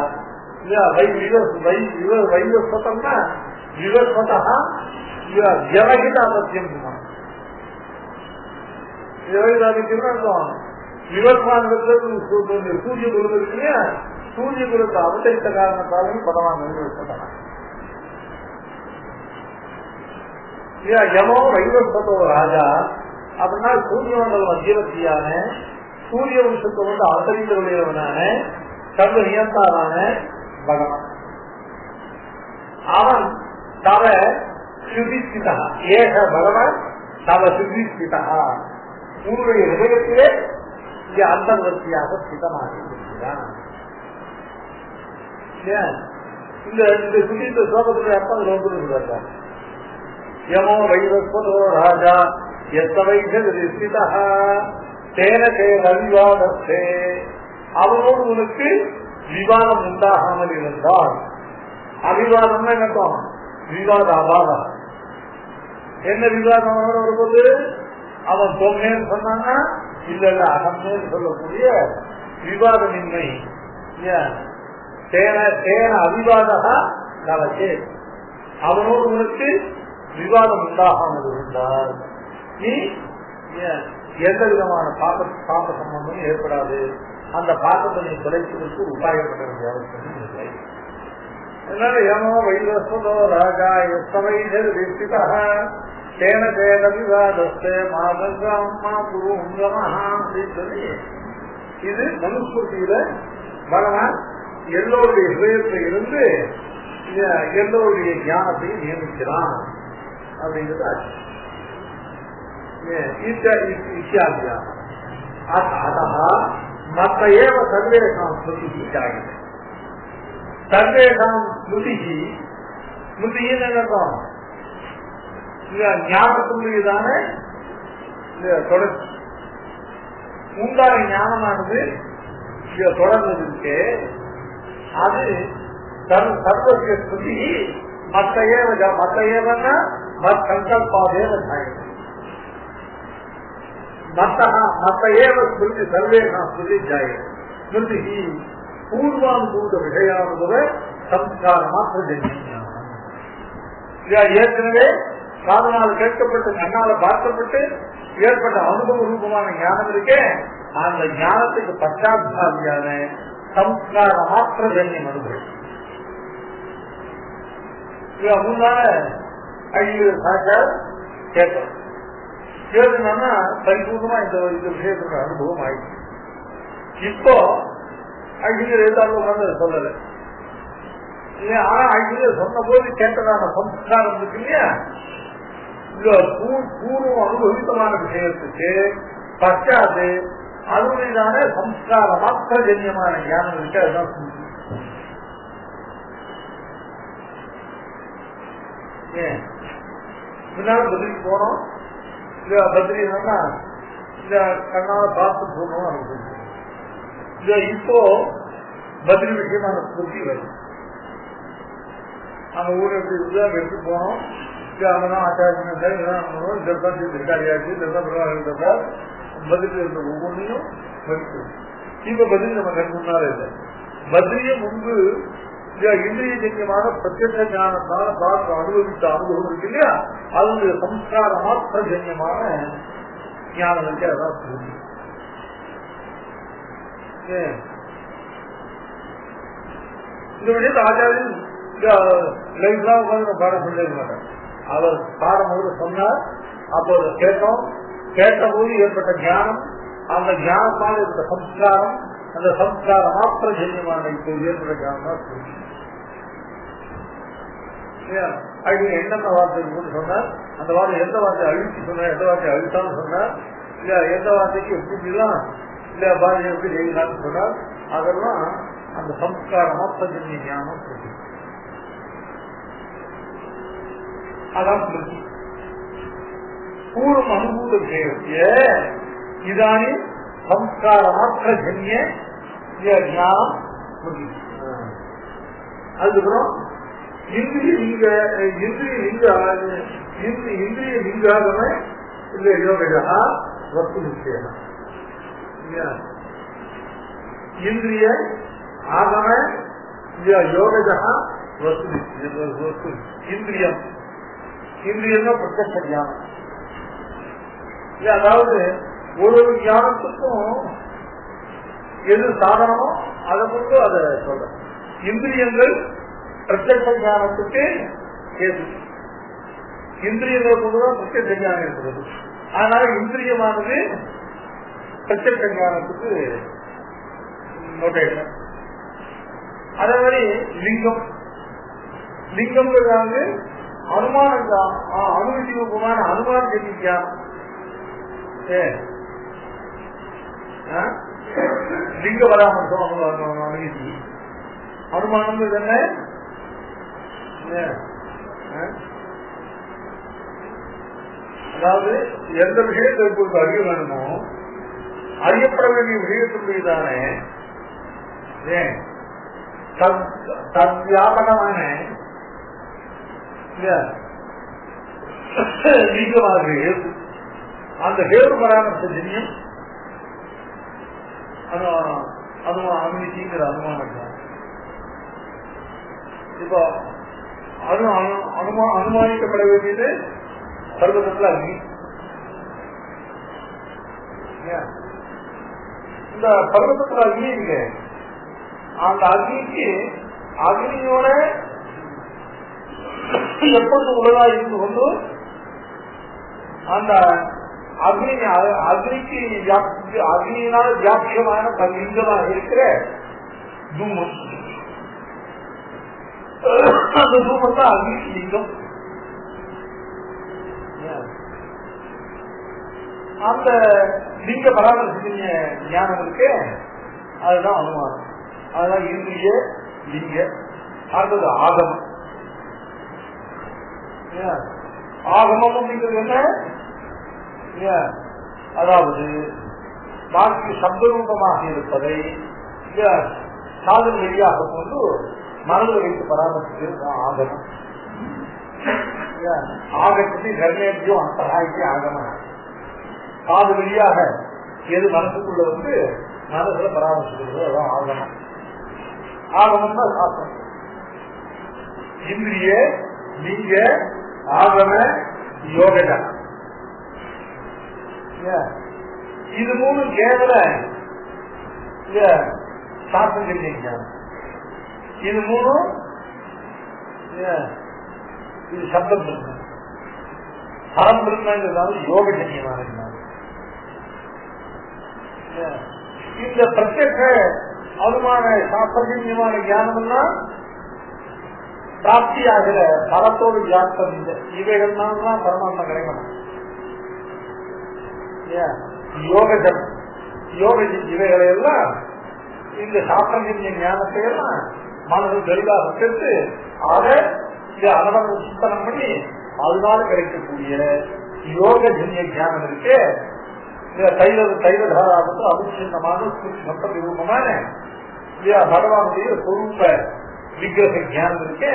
வைவஸ்வதம்னா விவஸ்வதா ஜனகிதாபத்தியம். விவஸ்வான் சூரிய குரு இருக்கு இல்லையா, சூரிய குருக்கு அவசரித்த காரணத்தாலும் பகவான் விவஸ்வதா. யமோ வைவஸ்வதோ ராஜா அப்படின்னா சூரிய மண்டல மத்தியவர்த்தியான சூரிய வம்சத்தை வந்து அவசரித்தவனான சர்வ நியந்தாவான பகவான். அவன் தவ சுதிஸ்திதா, ஏக பகவான் தவ சுதிஸ்திதா, உன்னுடைய ஹிருதயத்திலே இங்கே அந்தர்வர்த்தியாக ஸ்திதமாக இருக்கிறான். இந்த சுதித்த ஸ்லோகத்துடைய அர்த்தம் ரொம்ப சொல்றாங்க. யமோ வைவஸ்வதோ ராஜா எத்தவைஸ்திதா தேன ரவிவாதத்தே, அவனோடு உனக்கு விவாதம் உண்டாகாமல் இருந்தால், அவிவாதம்னா என்னட்டும் விவாத அபாதம். என்ன விவாதம் வரும்போது அவன் தொம்மைன்னு சொன்னான்னா இல்ல இல்ல அகம்னு சொல்லக்கூடிய விவாதமின்மை. தேன அவிவாதா நவச்சே, அவனோடு உனக்கு விவாதம் உண்டாகாமல் இருந்தால் நீ எந்த விதமான பாப்ப சம்பந்தமும் ஏற்படாது. அந்த பாப்பத்தை நீ குறைப்பதற்கு உபாயப்பட வேண்டிய அவசியம் இல்லை. அதனால யமோ வைவஸ்வதோ ராஜா எத்தவைஸ்திதா தேன தேன விவாதஸ்தே மாதம்மா குரு உங்கமஹா அப்படின்னு சொல்லி இது மனுஸ்மிருதியில பகவான் எல்லோருடைய ஹிருதயத்தில் இருந்து எல்லோருடைய ஞானத்தையும் நியமிக்கிறான் அப்படிங்கிறது ஆச்சு. மத்தையேவ சர்வேஷாம் ஸ்மிருதி ஜாயதே. சர்வேஷாம் ஸ்மிருதி, ஸ்மிருதின்னு என்னதான் ஞாபகத்துடையதான தொடர்ச்சி. உண்டான ஞானமானது தொடர்ந்ததுக்கு அது சர்வசிய ஸ்மிருதி மத்தையேவன்னா மத் சங்கல்பாதேவ ஜாயதே. மத்தையேவ ஸ்மிருதி சர்வேஷாம் ஸ்மிருதி ஜாயதே. ஸ்மிருதி பூர்வானுபூத விஷயானுபவ சம்ஸ்கார மாத்திர ஜன்யம். ஏற்கனவே காதனால் கேட்கப்பட்டு கண்ணால பார்க்கப்பட்டு ஏற்பட்ட அனுபவ ரூபமான ஞானம் இருக்கே, அந்த ஞானத்துக்கு பச்சாத்தாபியான சம்ஸ்கார மாத்திர ஜன்யம் அனுபவம். முன்னால கேட்கணும் கேட்கணும்னா பரிபூர்ணமா இந்த விஷயத்தோட அனுபவம் ஆயிடுச்சு. இப்போ ஐயர் எழுதாங்க சொல்லல. ஆனா ஐயர் சொன்ன போது கேட்டதான சம்ஸ்காரம் இருக்கு இல்லையா, பூர்வம் அனுபவித்தமான விஷயத்துக்கு பச்சாத்து அதனுடையதான சம்ஸ்கார மாத்திர ஜன்யமான ஞானம் இருக்கு. அதுதான் முன்னால பதிலுக்கு போனோம். பத்ரினா இந்த கண்ணால பார்த்து போகணும் அனுபவிச்சு. இப்போ பதில் விஷயமான ஸ்மிருதி வரும். அந்த ஊரை எப்படி இருக்குதான் எடுத்து போனோம். அங்கதான் ஆச்சாரியன் பதில் இருந்த ஒவ்வொன்றையும் மதிப்பு. இப்ப பதில் நம்ம கண் முன்னால இல்லை. பதிலிய முன்பு இந்திரிய ஜன்யமான பிரத்யட்ச ஞானத்தால பார்த்து அனுபவித்த அனுபவம் இருக்கு இல்லையா, அது சம்ஸ்கார மாத்திர ஜன்யமான ஞானம் இருக்கு. அதான் ஸ்மிருதி. இந்த விஷயத்தை ஆச்சாரியன் லைஃப்லாம் உட்காந்து பாடம் சொல்லிருக்க மாட்டார். அவர் பாடும்போது சொன்னார். அப்போ அதை கேட்டோம். கேட்ட போது ஏற்பட்ட ஞானம், அந்த ஞானத்தால் ஏற்பட்ட சம்ஸ்காரம், அந்த சம்ஸ்கார மாத்திர ஜன்யமான இப்போது ஏற்பட்ட ஞானம் தான் ஸ்மிருதி. அது என்னென்ன வார்த்தை சொன்னார், அந்த வார்த்தை எந்த வார்த்தை அழிச்சு சொன்னார், எந்த வார்த்தை அழித்தான்னு சொன்னார், இல்ல எந்த வார்த்தைக்கு எப்படிலாம் இல்ல பாரதி எப்படி செய்யலான்னு சொன்னார். அதெல்லாம் அந்த சம்ஸ்கார மாத்திர ஜன்ய ஞானம் ஸ்மிருதி. அதான் ஸ்மிருதி. पूर्व अनुभूत विषय इदानी संस्कार मात्र जन्य ज्ञान அதுக்கப்புறம் இந்திரிய லிங்காகம இல்ல யோகா வஸ்து நிச்சயம் இந்திரிய ஆகம யோகா வஸ்து நிச்சயம் இந்திரியம் இந்திரியம் பிரத்யக்ஷ ஞானம். அதாவது ஒரு ஞானத்துக்கும் எது சாதனமோ அதை கொண்டு அதை சொல்ற. இந்திரியங்கள் பிரத்யக்ஷ ஞானத்துக்கு ஏது, இந்திரியங்களை கொண்டுதான் பிரத்யக்ஷ ஞானம் இருக்கிறது. அதனால இந்திரியமானது பிரத்யக்ஷ ஞானத்துக்கு நோட்டேஷன். அதே மாதிரி லிங்கம், லிங்கம்ங்கிறது அனுமான அனுமதி ரூபமான அனுமான ஞானம். லிங்க பராமர்சம் அனுமதி அனுமானம் என்ன? அதாவது எந்த விஷயத்தை இப்போது அறிய வேணுமோ அறியப்பட வேண்டிய விஷயத்தினுடையதானே வியாபகமான லிங்கமாக அந்த ஹேது பராமர்ச ஜன்யம் அனுமதிங்கிற அனுமானம் தான். இப்போ அனுமானிக்கப்பட வேண்டியது பர்வதத்துல அக்னி. இந்த பர்வதத்துல அக்னி இருக்கு. அந்த அக்னிக்கு அக்னியோட எப்பொழுது உலகா இருந்து கொண்டு அந்த அக்னிக்கு அக்னியினால் வியாபியமான லிங்கமாக இருக்கிற தூமம், அந்த தூமம் தான் அக்னி லிங்கம். அந்த லிங்க பராமரிக்க ஞானம் இருக்கு, அதுதான் அனுமானம். அதுதான் இந்திரிய லிங்க. அடுத்தது ஆகமம். ஆகமம் அப்படிங்கிறது என்ன? அதாவது பாக்கி சப்தரூபமாக இருப்பதை சாதன வழியாக கொண்டு மனதில் வைத்து பராமரிக்கிறது ஆகமம். ஆகத்துக்கு கர்மேபியம் அந்தராய்க்கு ஆகமம். காது வழியாக எது மனசுக்குள்ள வந்து மனசுல பராமரிக்கிறது அதான் ஆகமம். ஆகமம் தான் சாஸ்திரம். இந்திரிய லிங்க ஆகம யோகா இது மூணு கேவல சாஸ்திரம். இது மூணு இது சப்தம் இருக்கு, பரம் இருந்தாலும் யோக ஜன்யமான. இந்த பிரத்யேக அனுமான சாஸ்திரஜன்யமான ஞானம்னா பிராப்தி ஆகிற பரத்தோடு வியாப்தம். இவைகள் தான் பரமாத்மா கிடைக்கணும். யோகஜம் இவைகளை எல்லாம் இந்த சாஸ்திரஜன்ய ஞானத்தை எல்லாம் மனதில் தெளிவாக சேர்த்து அதை அளவு சுத்தனம் பண்ணி அதனால கிடைக்கக்கூடிய யோகஜன்ய ஞானம் இருக்கு. தைலதாராபத்து அபிஷேகமான மொத்த ரூபமான பகவானுடைய சொரூப விக்கிரக ஞானம் இருக்கு.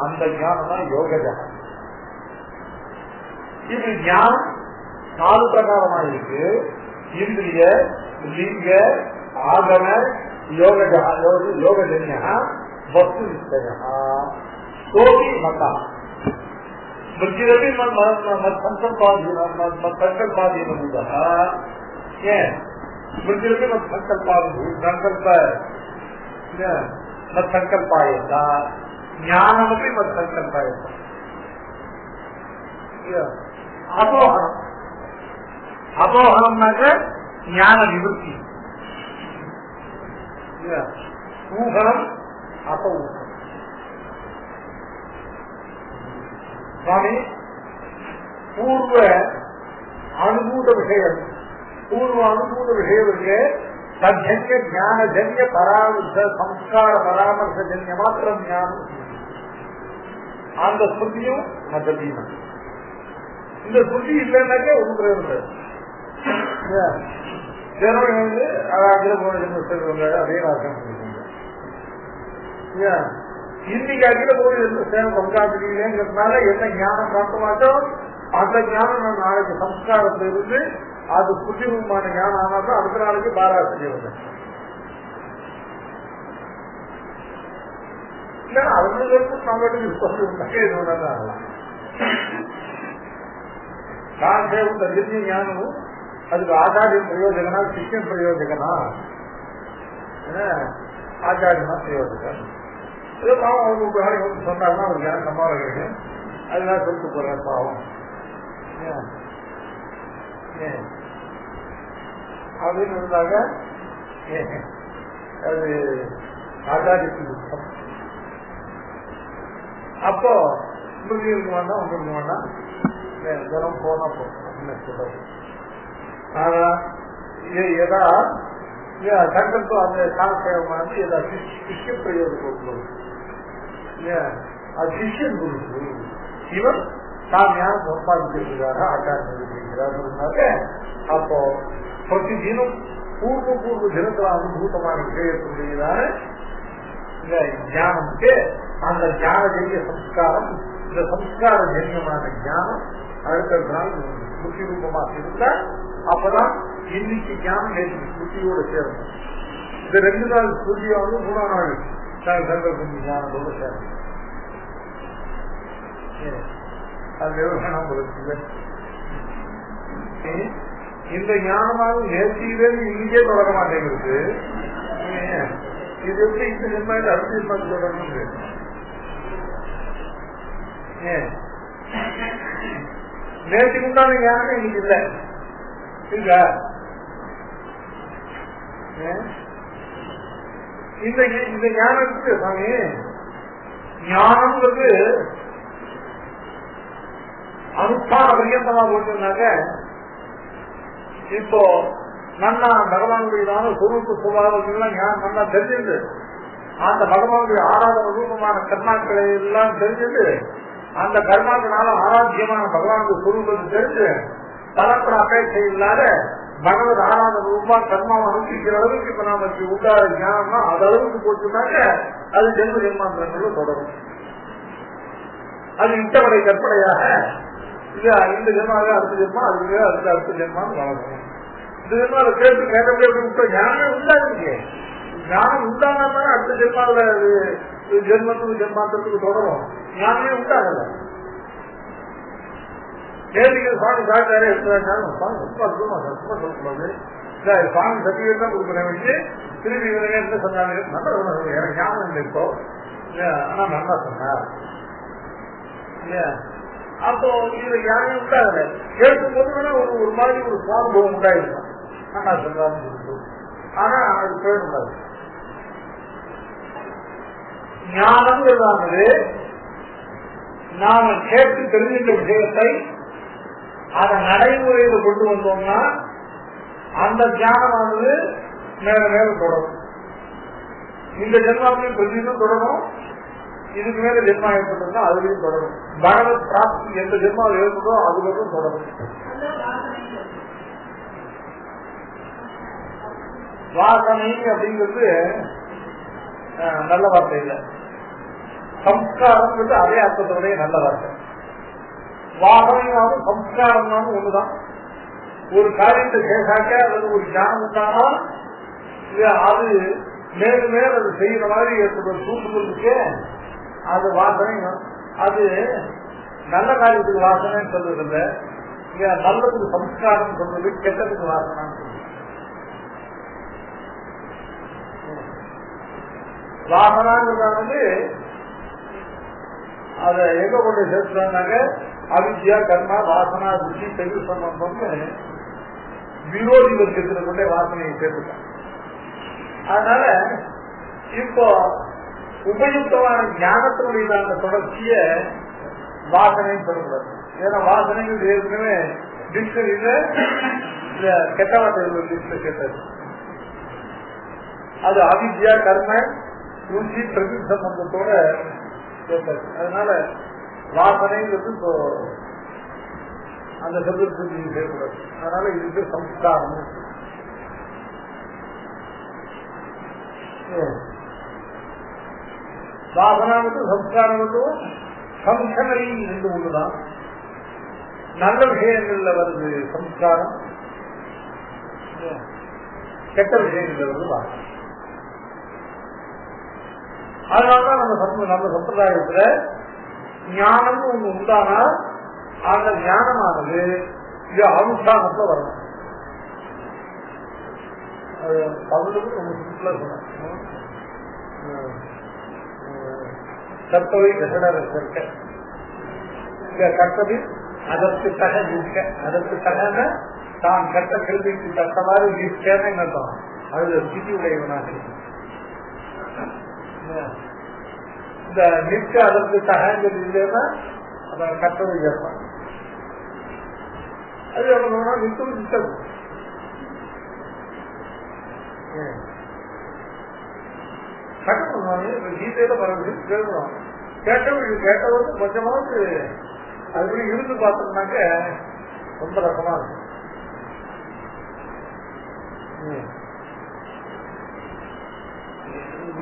அந்த ஞானம் தான் யோகஜம். இது ஞானம் 4 பிரகாரமா இருக்கு. இந்திரிய லிங்க ஆகம யோகஜன்ய வஸ்து நிச்சய சோகி மதா மத்சங்கல்பாயத்தா ஞானமப்பி மத்சங்கல்பாயத்தா. அபோகனம், அபோகனம்னாக்க ஞான நிவர்த்தி. ஊகனம் அபூகனம். சுவாமி பூர்வ அனுபூத விஷயம், பூர்வ அனுபூத விஷயத்துக்கு தஜ்ய ஞானஜன்ய பராமர்ச சம்ஸ்கார பராமர்சஜன்ய மாத்திரம் ஞானம். அந்த ஸ்ருதியும் மதீனம் இந்த சுத்தி இல்லைன்னாக்கே ஒன்றும் பிரயோஜனம். ஜனம் வந்து அகில போன ஜென்ம அதே ராசம் இன்னைக்கு அகில போன ஜென்ம சேவை பங்காற்றுறீங்கிறதுனால என்ன ஞானம் பிராப்தமாட்டோம், அந்த ஞானம் நான் நாளைக்கு சம்ஸ்காரத்துல இருந்து அது புத்திரூபமான ஞானம் ஆனாலும் அடுத்த நாளைக்கு பாராட்டு வந்தேன். இல்லைன்னா அவங்களுக்கு நம்மளுக்கு ஆகலாம். காந்தேவும் திவ்ய ஞானமும் அதுக்கு ஆச்சாரியம் பிரயோஜகனா சிஷ்யன் பிரயோஜகனா ஆச்சாரியமா பிரயோஜகன் ஏதோ பாவம் அவங்க சொன்னாருன்னா அவருக்கு யாரும் சம்பாதிக்க அதுதான் சொல்லிட்டு போறேன் பாவம் அப்படின்னு இருந்தாங்க. அது ஆச்சாரியத்துக்கு யுத்தம். அப்போ உங்களுக்கு இருக்க வேண்டாம் உங்களுக்கு வேண்டாம் தினம் போனா போகும் சொல்றது. எதா சங்கல்பம் அந்த காலசேவமானது எதா சிஷ்ய பிரயோகம் அது சிஷ்யன் குரு இவன் தான் யாரும் சம்பாதிச்சிருக்கிறாரா ஆச்சாரியார். அப்போ பிரதி தினம் பூர்வ தினத்துல அனுபூதமான விஷயத்துடையதான இந்த ஞானத்துக்கு அந்த ஞான ஜெய சம்ஸ்காரம் இந்த சம்ஸ்கார ஜென்யமான ஞானம் அடுத்த நாள் புத்தி ரூபமாக இருந்தா அப்பதான் இன்னைக்கு ஞானம் நேற்று புத்தியோட சேரணும். இந்த 2 நாள் புத்தியாவது 3ஆம் நாள் சங்கல்பம் ஞானத்தோட சேரணும். அது விவசாயம் கொடுக்குது. இந்த ஞானமாவது நேர்த்தியிலே இன்னைக்கே தொடர மாட்டேங்கிறது. இது எப்படி இந்த ஜென்மாவில் அடுத்த ஜென்மாவில் தொடரணும்? நேற்றுக்கு உண்டான ஞானமே இன்னைக்கு இல்லை. இந்த ஞானத்துக்கு சாமி ஞானம்ங்கிறது அனுஷ்டான பரியந்தமா போட்டுனாக்க இப்போ நல்லா பகவானுடையதான சொரூப சுபாவங்கள்லாம் ஞானம் நல்லா தெரிஞ்சது. அந்த பகவானுடைய ஆராதன ரூபமான கர்மாக்களை எல்லாம் தெரிஞ்சது. அந்த கர்மாக்களால ஆராத்தியமான பகவானுடைய சொரூபத்தை தெரிஞ்சு பலப்பட அபேட்சை இல்லாத பகவத் ஆராதன ரூபா கர்மாவை அனுப்பிக்கிற அளவுக்கு இப்ப நாம உண்டார ஞானம்னா அது அளவுக்கு போச்சுனாக்க அது ஜென்ம ஜென்மாந்திரங்கள தொடரும். அது இட்டவடை கற்பனையாக இந்த ஜென்மாவே அடுத்த ஜென்மா அதுவே அடுத்த ஜென்மான்னு வளரணும். இந்த ஜென்மாவை கேட்டு கேட்ட ஞானமே உண்டாங்க. ஞானம் உண்டானா அடுத்த ஜென்மாவில ஜென்மத்துக்கு ஜென்மாந்திரத்துக்கு தொடரும். ஞானமே உண்டாகல. கேள்விக்கு சுவாமி சாட்டாரே எடுத்துறாங்க ரொம்ப அற்புதமா சொல்லக்கூடாது. சுவாமி சர்டிபிகேட் தான் கொடுக்குறேன் வச்சு திருப்பி என்ன சொன்னாங்க நல்ல எனக்கு ஞானம் இல்லை இப்போ ஆனா நல்லா சொன்னார் இல்லையா. அப்போ இதுல ஞானம் உண்டாகல. கேட்கும் போது ஒரு மாதிரி ஒரு சுவானுபவம் உண்டாயிருக்கும். நல்லா சொல்றாருன்னு சொல்லிட்டு ஆனா அது போயிடாது. ஞானம்ங்கிறதானது நாம கேட்டு தெரிஞ்சின்ற விஷயத்தை அதை நடைமுறையில கொண்டு வந்தோம்னா அந்த ஞானமானது மேல மேல தொடரும். இந்த ஜென்மாவிலையும் பிரதியும் தொடரும். இதுக்கு மேல ஜென்மா ஏற்பட்டதுன்னா அதுலையும் தொடரும். பகவத் பிராப்தி எந்த ஜென்மாவில் ஏற்பட்டோ அதுவரைக்கும் தொடரும். வாசனை அப்படிங்கிறது நல்ல வார்த்தை இல்லை. சம்ஸ்காரம் அதே அர்த்தத்தோடைய நல்ல வார்த்தை. வாசனைனாலும் சம்ஸ்காரம்னாலும் ஒண்ணுதான். ஒரு காரியத்தை கேட்டாக்க அது ஒரு ஞானம் உண்டானா அது மேலும் மேல் அது செய்யற மாதிரி ஏற்படும் தூண்டுதலுக்கு அது வாசனை. அது நல்ல காரியத்துக்கு வாசனைன்னு சொல்றது இல்லை. நல்லதுக்கு சம்ஸ்காரம் சொல்றது கெட்டதுக்கு வாசனைன்னு சொல்றது. வாசனாங்கிறது அத எங்க கொண்டு சேர்த்துட்டாங்க அவித்யா கர்மா வாசனா ருச்சி தெரு சம்பந்தம்னு விரோதி வர்க்கத்துல கொண்டே வாசனையை சேர்த்துட்டாங்க. அதனால இப்போ உபயுக்தமான ஞானத்தினுடைய அந்த தொடர்ச்சிய வாசனைன்னு சொல்லக்கூடாது. ஏன்னா வாசனைகள் ஏற்கனவே டிக்ஷனரியில கெட்ட வார்த்தைகள் லிஸ்ட்ல கேட்டது. அது அவித்யா கர்ம ருச்சி பிரதி சம்பந்தத்தோட கேட்டது. அதனால வாசனைங்கிறது இப்போ அந்த சப்தத்துக்கு நீங்க செய்யக்கூடாது. அதனால இதுக்கு சம்ஸ்காரம். வாசனாவுக்கும் சம்ஸ்காரத்துக்கும் ஃபங்க்ஷனலி ரெண்டு ஒண்ணுதான். நல்ல விஷயங்கள்ல வருது சம்ஸ்காரம், கெட்ட விஷயங்கள்ல வருது வாசனை. அதனாலதான் நம்ம சம்பிரதாயத்துல ஞானம் ஒண்ணு உண்டானால் அந்த ஞானமானது இது அனுஷ்டானத்துல வரணும். தமிழுக்கு ரொம்ப சிம்பிளா சொன்னோம். கற்பவை கசடர இருக்க கற்பது அதற்கு தக இருக்க, அதற்கு தகன தான் கட்ட கல்விக்கு தக்கவாறு இருக்கேன்னு என்னதான் அது ஸ்திதி உடையவனாக இருக்கும். இந்த நிற்க அதற்கு தகங்கிறது இல்லைன்னா அதை கட்டவை ஏற்பாடு. அது எவ்வளவுனா நிற்கும் நிற்கும். கட்டணும் கீதையில பரவாயில்ல கேட்கணும். கேட்டவருக்கு கொஞ்சமாவது அதுபடி இருந்து பார்த்தோம்னாக்க ரொம்ப ரசமா இருக்கும்.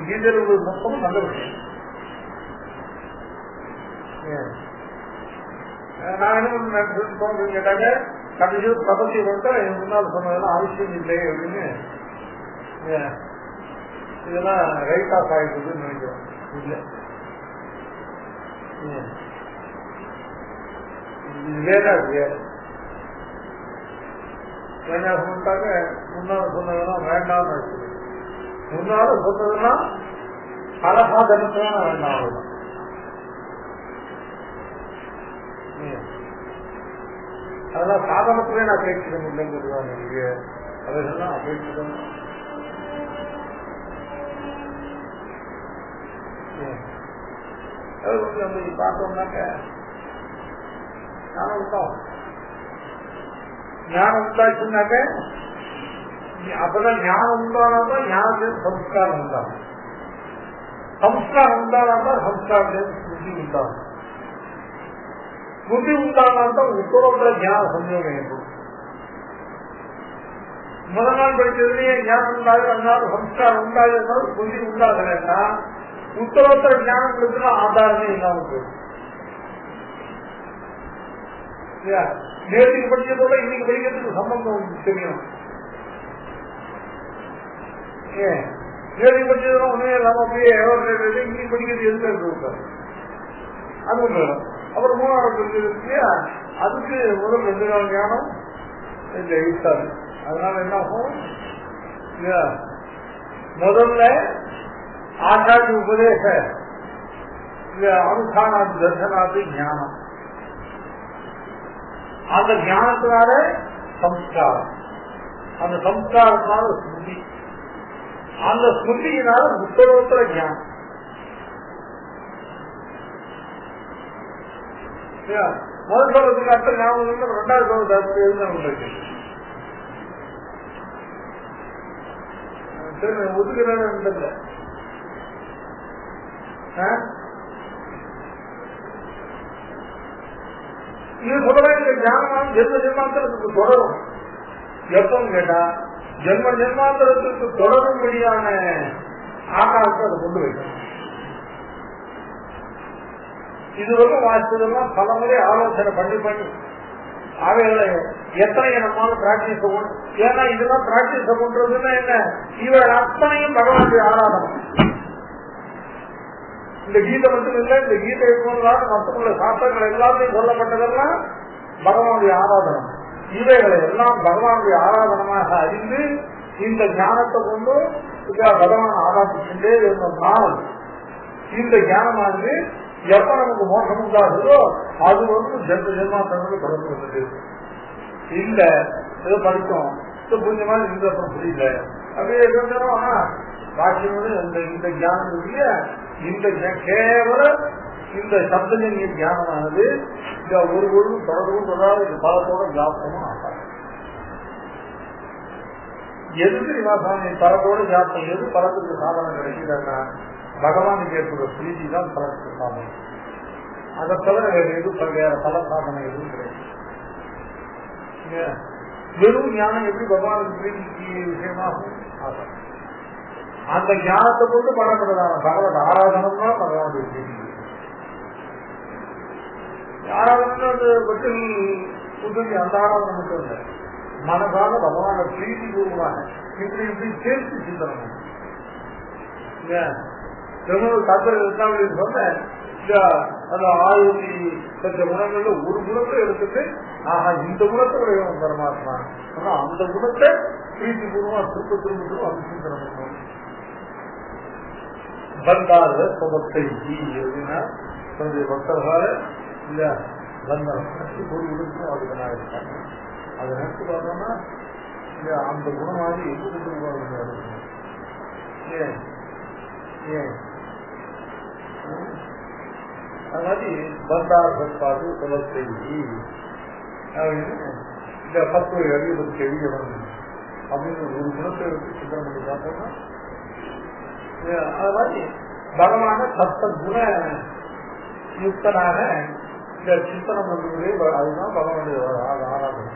கீதையில ஒரு மொத்தமும் நல்ல விஷயம். நான் என்ன தோன்று கேட்டாங்க, கடைசி பிரபத்தி வந்து என் முன்னால் சொன்னதெல்லாம் அவசியம் இல்லை அப்படின்னு இதெல்லாம் ரைட் ஆஃப் ஆயிடுதுன்னு நினைக்கிறோம். இல்லை வேற வேற என்ன சொல்லிட்டாங்க, முன்னால சொன்னதெல்லாம் வேண்டாம்னு இருக்குது. முன்னால சொன்னதெல்லாம் பலசாதனத்தான் வேண்டாம். அதெல்லாம் சாதனத்திலே நான் அபேட்சிக்க முடியலங்கிறதுதான் நீங்க அதெல்லாம் அபேட்சிக்கணும். அது வந்து நம்ம பார்த்தோம்னாக்க ஞானம் உண்டாகும். ஞானம் உண்டாச்சுன்னாக்க அப்பதான் ஞானம் உண்டானாதான் ஞானத்தின் சம்ஸ்காரம் உண்டாகும். சம்ஸ்காரம் உண்டானாதான் சம்ஸ்காரத்தின் புத்தி உண்டாகும். புத்தி உண்டானால்தான் உத்தரவுல ஞான சம்யோகம் ஏற்படும். முதல் நாள் படிச்சதுலயே ஞானம் உண்டாது, அதனால சம்ஸ்காரம் உண்டாது, புத்தி உண்டாகலன்னா உத்தரவுத்தர ஞானம் இருக்குன்னா ஆதாரமே இல்லாம போயிடும். நேற்றுக்கு படிச்சதோட இன்னைக்கு படிக்கிறதுக்கு சம்பந்தம் தெரியும். நேற்றுக்கு படிச்சதெல்லாம் ஒண்ணுமே இல்லாம அப்படியே இன்னைக்கு படிக்கிறது எதுக்கு இருக்காரு அது ஒண்ணு. அப்புறம் மூணாவது படிக்கிறது அதுக்கு முதல் 2 நாள் ஞானம் இந்த இருக்காது. அதனால என்ன ஆகும், முதல்ல ஆச்சாரிய உபதேச அனுஷ்டானாது தர்சனாது ஞானம், அந்த ஞானத்தினால சம்ஸ்காரம், அந்த சம்ஸ்காரத்தினால ஸ்மிருதி, அந்த ஸ்மிருதியினால உத்தரோத்தர ஞானம். முதல் சொல்றதுக்கு அர்த்தம் ஞாபகம், 2வது சொல்றது எழுந்து சரி ஒதுக்குறதில்லை. இது சொல்ற இந்த ஞானம் ஜென்ம ஜென்மாந்தரத்துக்கு தொடரும். எப்பன்னு கேட்டா ஜென்ம ஜென்மாந்தரத்துக்கு தொடரும்படியான ஆகாரத்தை அதை கொண்டு வைக்கணும். இதுவரைக்கும் வாசிச்சதெல்லாம் பல முறை ஆலோசனை பண்ணி அவைகளை எத்தனை நம்மளால பிராக்டிஸ் பண்ணும். ஏன்னா இதெல்லாம் பிராக்டிஸ் பண்றதுன்னா என்ன, இவர் அத்தனையும் பகவானுடைய ஆராதனை. இந்த கீதை மட்டும் இல்லை, இந்த கீதை மற்றமுள்ள சாஸ்திரங்கள் எல்லாத்தையும் சொல்லப்பட்டதெல்லாம் பகவானுடைய ஆராதனை. இவைகளை எல்லாம் பகவானுடைய ஆராதனமாக அறிந்து இந்த ஞானத்தை கொண்டு பகவான் ஆராதிச்சுட்டே இருந்தோம்னால் இந்த ஞானமானது எப்ப நமக்கு மோசம் உண்டாகுதோ அது வந்து ஜென்ம ஜென்மாந்தரங்கள் தொடர்ந்து வந்தது. இல்ல ஏதோ படித்தோம் புரிஞ்சமா இந்த அப்புறம் புரியல அப்படியே பாக்கியம் இந்த ஞானம் இல்லையா, இந்த கேவல இந்த சப்தஜன்ய ஞானமானது ஒரு பொழுதும் தொடர்பும் தொடாது, பலத்தோட ஜாபகமும் ஆகாது. எதுக்கு நிவாசாமி பலத்தோட ஜாபகம், எது பலத்துக்கு சாதனம் கிடைக்கிறாங்கன்னா பகவானுக்கு ஏற்படுற பிரீதி தான் பலத்துக்கு சாதனம். அதை தவிர வேற எதுவும் வேற பல சாதனை எதுவும் கிடையாது. வெறும் ஞானம் எப்படி பகவானுக்கு பிரீதிக்கு விஷயமாகும்? அந்த ஞானத்தை கொண்டு பண்ணப்படுறதான பகவத் ஆராதனம் தான் பகவானுடைய பிரீதி. ஆராதனை அந்த பற்றில் புதுங்கி அந்த ஆராதனை மட்டும் இல்லை, மனதான பகவான பிரீதி பூர்வமாக இப்படி இப்படி சேர்த்து சிந்தனம் தத்துவம் சொன்ன அந்த 1000 குணங்கள்ல ஒரு குணத்தை எடுத்துட்டு ஆஹா இந்த குணத்தை உடையவன் பரமாத்மா, ஆனா அந்த குணத்தை பிரீதி பூர்வமா திரும்ப திரும்ப திரும்ப அது சிந்தனம் பண்ணணும். பந்தார சொபத்தை அப்படின்னா தன்னுடைய பக்தர்களால இல்ல பந்தம் ஒரு குணத்துக்கும் அதுக்கு நான் இருக்காங்க. அதை நினைச்சு பார்த்தோம்னா அந்த குணமாதி எங்க கொண்டு ஏன் ஏன் அது மாதிரி பந்தார் சற்பாடு சொபத்தை அப்படின்னு இந்த 10 அறிவுக்கு எழுதியவன் அப்படின்னு ஒரு குணத்தை எடுத்து சிந்தனை பண்ணி பார்த்தோம்னா அது மாதிரி பகவான சப்த குண யுக்தனாக இந்த சிந்தனம் பண்ணுவதே அதுதான் பகவானுடைய ஆராதனை.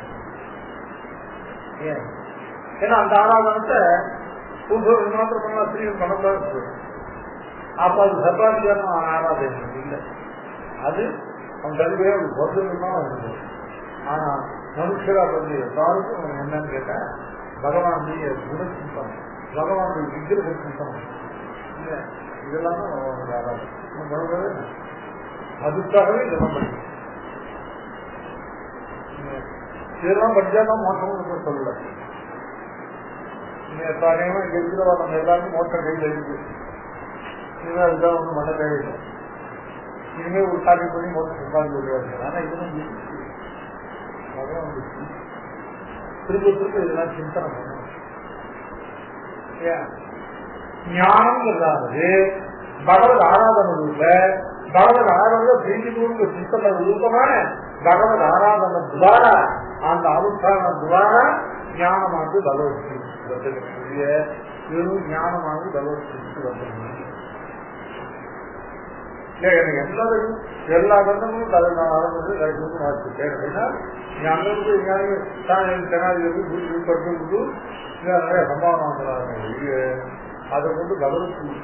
ஏன் ஏன்னா அந்த ஆராதனத்தை புதுசு மாத்திரம் பண்ணா ஸ்ரீயும் பண்ணதான் இருக்கு. அப்ப அது சர்வாதிகாரம் ஆராதனை இல்லை, அது அவன் கல்வியே அப்படி பொருத்தமா இருந்தது. ஆனா மனுஷரா வந்து எல்லாருக்கும் என்னன்னு கேட்ட பகவானுடைய குண சிந்தனம், பகவானுடைய விக்கிரக சிந்தனம் இல்லை, இதெல்லாம் ஆராதனை. அதுக்காகவே ஜபம் பண்ணி இதெல்லாம் படிச்சாதான் மோசம் சொல்லல. தானேமா இங்க இருக்கிறவா நம்ம எல்லாருக்கும் மோட்டம் கையில் இருக்கு, இனிமே அதுதான் ஒன்றும் பண்ண தேவையில்லை. இனிமே ஒரு காரியம் பண்ணி மோட்டம் சம்பாதிக்க முடியாது. ஆனா இதெல்லாம் திரும்ப திரும்ப இதெல்லாம் சிந்தனை பண்ணணும். ஞானம்ங்கிறதாவது பகவத் ஆராதனை பகவத் ஆராதனை பிரீதிபூர்வ சிந்தனை ரூபமான பகவத் ஆராதனை துவாரா அந்த அனுஷ்டான துவாரா ஞானமானது பகவத்கீதைய வெறும் ஞானமானது பகவத்கீதைக்கு வந்துடும். எனக்கு எல்லா கண்டமும் ஆரம்பத்தில் கிடைக்கிறது வாசிப்பேன் அப்படின்னா அங்கிருந்து ஜனாதிபதி பட்டு நிறைய சம்பாவனாங்க. அதை கொண்டு பகவத்கீதை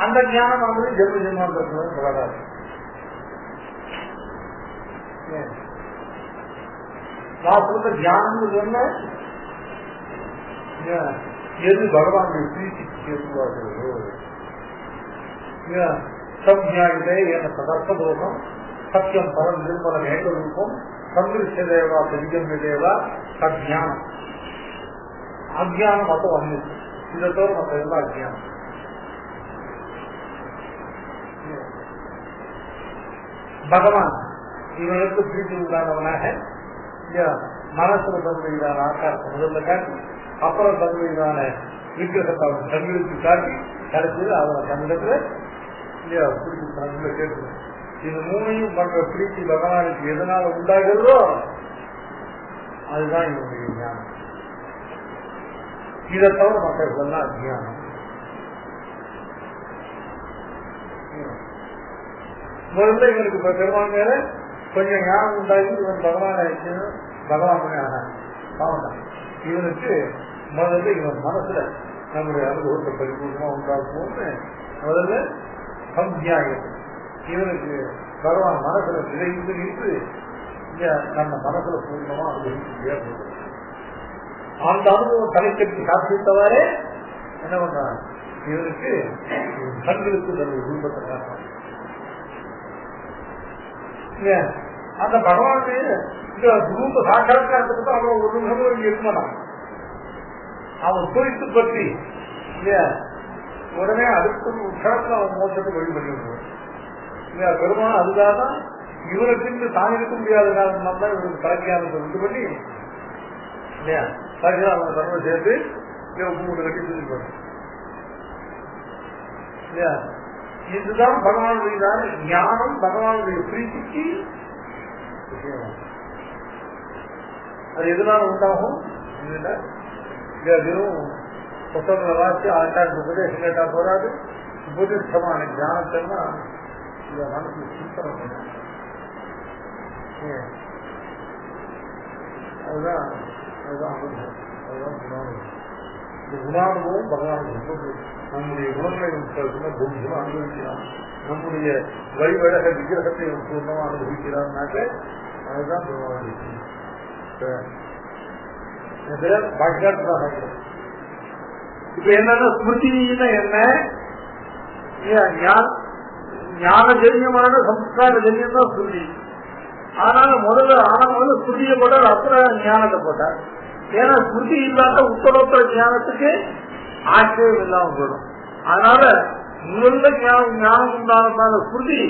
அந்த ஞானமானது ஜென்ம ஜென்மாந்தம் வராது. வாஸ்தவ ஞானம் சொன்ன எது பகவானுடைய பிரீதிக்கு ஏற்றுவார்களோ சம்ஞாயிதே என சதர்ப்பதோகம் சத்தியம் பரம் நிர்மலம் ஏகரூபம் சந்திருஷ்ய தேவா தெரிஞ்ச தேவா சஜானம். அஜானம் மட்டும் வந்து இதை தவிர மற்ற எல்லாம் அஜானம். பகவான் இவனுக்கு பிரீதி உண்டானவனாக மனசுல தன்மையிலான ஆக்காரத்தை முதல்ல காட்டி அப்புறம் தன்மையிலான விக்கிரகத்தை அவன் தங்களுக்கு காட்டி கிடைச்சது அவனை தன்னிடத்துல பிடிச்சி கேட்கணும். இது மூணையும் பண்ற பிரீத்தி பகவானுக்கு எதனால உண்டாகிறதோ அதுதான் இவனுடைய ஞானம். இதை தவிர மக்கள் அஜ்ஞானம். முதல்ல இவனுக்கு பெருமாள் மேல கொஞ்சம் ஞானம் உண்டாகி இவன் பகவான் ஆயிடுச்சுன்னு பகவான் பாவம். இவனுக்கு முதல்ல இவன் மனசுல நம்முடைய அனுபவத்தை பரிபூர்ணமா உண்டாக்குவோம்னு முதல்ல சம்ஞாயம். இவனுக்கு பகவான் மனசுல விளைந்து நின்று நம்ம மனசுல பூர்ணமா அனுபவிச்சு ஏற்படுது. அந்த அனுபவம் தலைக்கட்டி காப்பித்தவாறே என்ன பண்றான், இவனுக்கு கண்களுக்கு தன்னுடைய ரூபத்தை காட்டுறான். அந்த பகவானுடைய ரூப சாட்சாத்காரத்துக்கு அவன் ஒரு நிமிஷம் இங்க இருக்கணும். அவன் குறித்து பற்றி இல்லையா உடனே அடுத்த க்ஷணத்துல அவன் மோசத்தை வழி பண்ணி விடுவான் இல்லையா. பெருமாள் அதுக்காக தான் இவனுக்கு தான் இருக்க முடியாத காரணம் தான் இவருக்கு தலைக்கியானத்தை உண்டு பண்ணி இல்லையா தலைக்கியா அவனை தன்மை சேர்த்து மூணு கட்டி சொல்லிப்பாங்க இல்லையா. இதுதான் பகவானுடைய ஞானம், பகவானுடைய பிரீதிக்கு விஷயம். அது எதனால உண்டாகும்? வெறும் புத்தகங்களை வாசி ஆண்டாண்டு உபதேசம் கேட்டா போராது, உபதிஷ்டமான ஞானத்தைன்னா இந்த மனசு சிந்தனை அதுதான் அதுதான் அதுதான் குணானுபவம். இந்த குணானுபவம் பகவான் நம்முடைய குணங்களை பூமிகளும் அனுபவிக்கிறான், நம்முடைய வழிவழக விக்கிரகத்தை பூர்ணமா அனுபவிக்கிறான்னாக்க அதுதான் பகவான். இப்ப என்னன்னா ஸ்மிருதினா என்ன, ஞானஜன்யமான சம்ஸ்காரஜன்யம் தான் ஸ்மிருதி. அதனால முதல்ல ஸ்மிருதியை போட்டார், அப்புறம் ஞானத்தை போட்டார். ஏன்னா ஸ்மிருதி இல்லாத உத்தரோத்தர ஞானத்துக்கு ஆச்சரியம் இல்லாம போயிடும். அதனால முதல்ல ஞானம் உண்டான ஸ்மிருதி,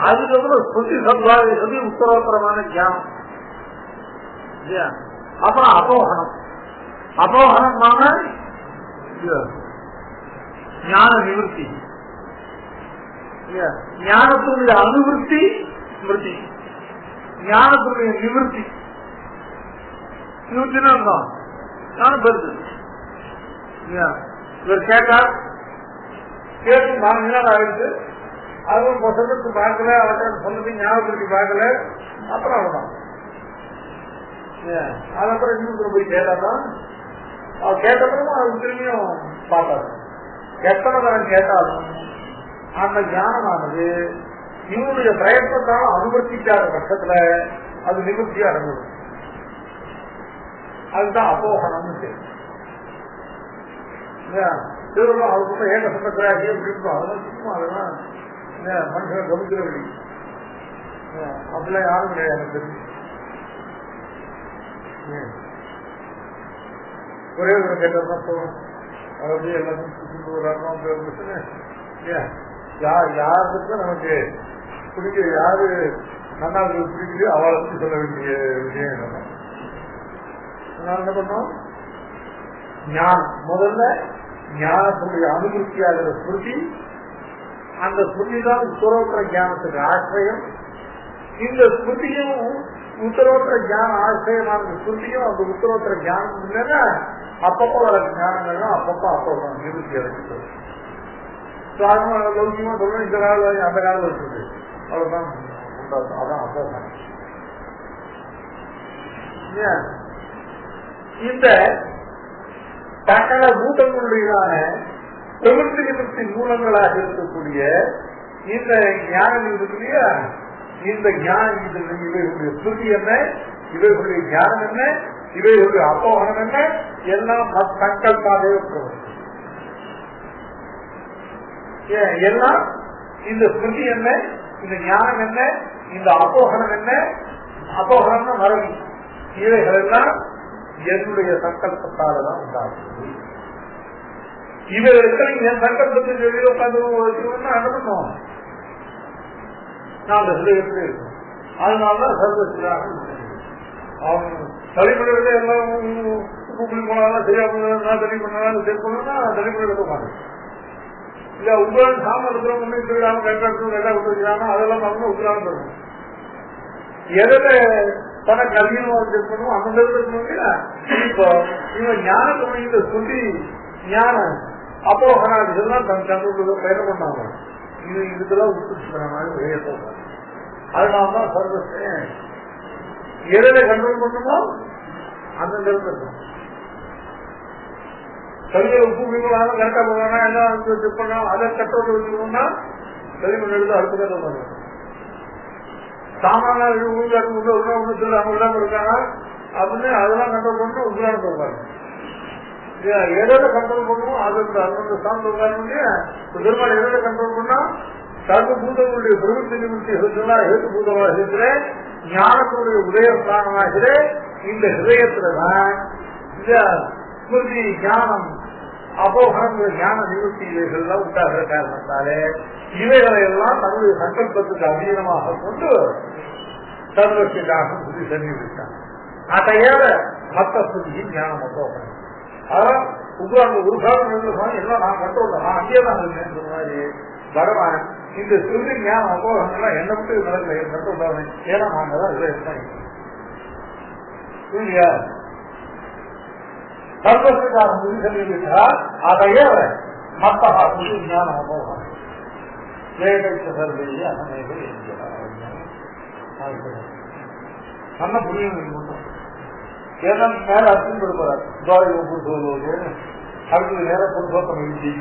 அதுக்கப்புறம் ஸ்மிருதி சம்பாதி உத்தரோத்தரமான ஞானம். அப்புறம் அபோகனம். அபோகனமான ஞான நிவர்த்தி. ஞானத்துடைய அனுவர்த்தி ஸ்மிருதி, ஞானத்துடைய நிவர்த்தி. ஞானம் பெருது. இவர் கேட்டார், கேட்டு 4 நாள் ஆயிடுச்சு. அதுவும் சொன்னது பார்க்கல, அவர்கிட்ட சொன்னது ஞாபகப்படுத்தி பார்க்கல. அப்புறம் அவ்வளவுதான். அதுக்கப்புறம் இன்னொரு போய் கேட்டாதான், அவர் கேட்டப்பறமும் அது திரும்பியும் பார்த்தாரு. எத்தனை தரம் கேட்டாலும் அந்த ஞானமானது இவனுடைய பிரயத்தத்தால் அனுவர்த்திக்காத பட்சத்துல அது நிவர்த்தியா அடைஞ்சது. அதுதான் அப்போகணம்னு திரும்ப அவருக்கு ஏக சம்பத்திராகி அப்படின்னு அதெல்லாம் சும்மா அதெல்லாம் மனுஷனை கவனிக்கிற வழி. அப்படிலாம் யாரும் கிடையாது எனக்கு தெரிஞ்சு. ஒரே ஒரு கேட்டா போகும், அதாவது எல்லாத்தையும் யாருக்கு நமக்கு பிடிக்க, யாரு நல்லா பிடிக்கலையோ அவளை பற்றி சொல்ல வேண்டிய விஷயம் என்ன. அதனால என்ன பண்ணோம், ஞானம் முதல்ல ஞானத்துடைய அனுபூர்த்தியாகிற ஸ்மிருதி. அந்த ஸ்மிருதி தான் உத்தரோத்தர ஞானத்துக்கு ஆசிரியம். இந்த ஸ்மிருதியும் உத்தரோத்தர ஞான ஆசிரியமான ஸ்மிருதியும் அந்த உத்தரோத்தர ஞானம் இல்லைன்னா அப்பப்போ வர ஞானங்கள்லாம் அப்பப்போ நிவர்த்தி அடைஞ்சது. லௌகியமா சொல்லணும், இந்த காலம் அந்த காலம் இருக்குது, அவ்வளவுதான் உண்டாகும். அதான் அப்போதான் இந்த சகல பூதங்களுடையதான பிரவൃத்தி நிவர்த்தி மூலங்களாக இருக்கக்கூடிய இந்த ஞானம் இருக்கு இல்லையா, இந்த ஞானம் இவைகளுடைய ஸ்மிருதி என்ன, இவைகளுடைய ஞானம் என்ன, இவைகளுடைய அப்போகனம் என்ன, எல்லாம் சங்கல்பாவே எல்லாம். இந்த ஸ்மிருதி என்ன, இந்த ஞானம் என்ன, இந்த அப்போகனம் என்ன, அப்போகனம் மரபி, இவைகள் எல்லாம் என்னுடைய சங்கல்பத்தால தான் உண்டாகும். இவைகளுக்கு என் சங்கல்பத்தின் வெளியே உட்காந்து என்ன பண்ணுவோம், நான் அந்த ஹிருதயத்திலே இருக்கும். அதனாலதான் சர்வசியாக அவன் தனிப்படையில எல்லாம் உப்பு போனாலும் சரியா பண்ணா தனி பண்ணாலும் சரி பண்ணா தனி பண்ண எடுக்க மாட்டேன். இல்ல உங்களால் சாம இருக்கிற முன்னே திருவிழாம கட்டாட்டம் நல்லா கொடுத்துருக்காங்க, அதெல்லாம் பார்க்கணும் உங்களாலும் இருக்கும். எதிர தனக்கு அதிகமாக இருக்கணும் அந்த இருக்கணும் இல்லையா. இப்போ இவன் ஞானத்தை இந்த சொல்லி ஞானம் அப்போகனாதிகள்லாம் தன் கண்ட்ரோல் பயணம் பண்ணாங்க. இதுக்கெல்லாம் உற்பத்தி பண்ண மாதிரி வெளியே போகிறாங்க. அதனால்தான் சர்வத்தை எதிர கண்ட்ரோல் பண்ணுமோ அந்த இருக்கும். கையில உப்பு மீனாலும் கரெக்டா போனா எல்லாம் செக் பண்ணோம், அதை கட்டோடு வச்சுக்கணும்னா சரி பண்ணி எடுத்து அடுத்த கட்ட பண்ணுவோம். சாமான உள்ளாம இருக்காங்க அப்படின்னு அதெல்லாம் கண்ட்ரோல் பண்ணணும். உள்ளான போவாங்க எதிர கண்ட்ரோல் பண்ணுவோம். அது அந்த சார்ந்த இல்லையா பெருமாள் எதிர கண்ட்ரோல் பண்ணா சர்வபூதங்களுடைய பிரவೃத்தி நிவர்த்தி ஹேத்துபூதமாக இருக்கிற ஞானத்தினுடைய உதயஸ்தானமாகிற இந்த ஹிருதயத்துலதான் இந்த ஸ்மிருதி ஞானம் அப்போகனம் ஞான நிவர்த்தி இவைகள்லாம் உண்டாகிற காரணத்தாலே இவைகளை எல்லாம் தன்னுடைய சங்கல்பத்துக்கு அதீனமாக கொண்டு சர்வத்திற்காக புதி சன்னிவிட்டான். அதையாத மத்த ஸ்மிருதி ஞானம் அப்போகனம். அதான் உங்க ஒரு காலம் எல்லாம் நான் கட்டோட நான் அங்கேதான் இருக்கேன் சொன்ன மாதிரி பகவான் இந்த ஸ்மிருதி ஞானம் அப்போகனம் என்ன விட்டு நடக்கல கட்டோட. ஏன்னா நாங்க தான் இருக்கேன் இல்லையா. சர்வத்திற்காக புதி சன்னிவிட்டால் அதையே மத்தா ஞான அமோகம் வேடைச்ச சர்வையே அனேக நல்ல புரியும். ஏன்னா மேல அர்த்தம் கொடுப்பார் துவாரி ஒப்பு சொல்லுவது அடுத்தது நேர புருஷோத்தம் எழுதி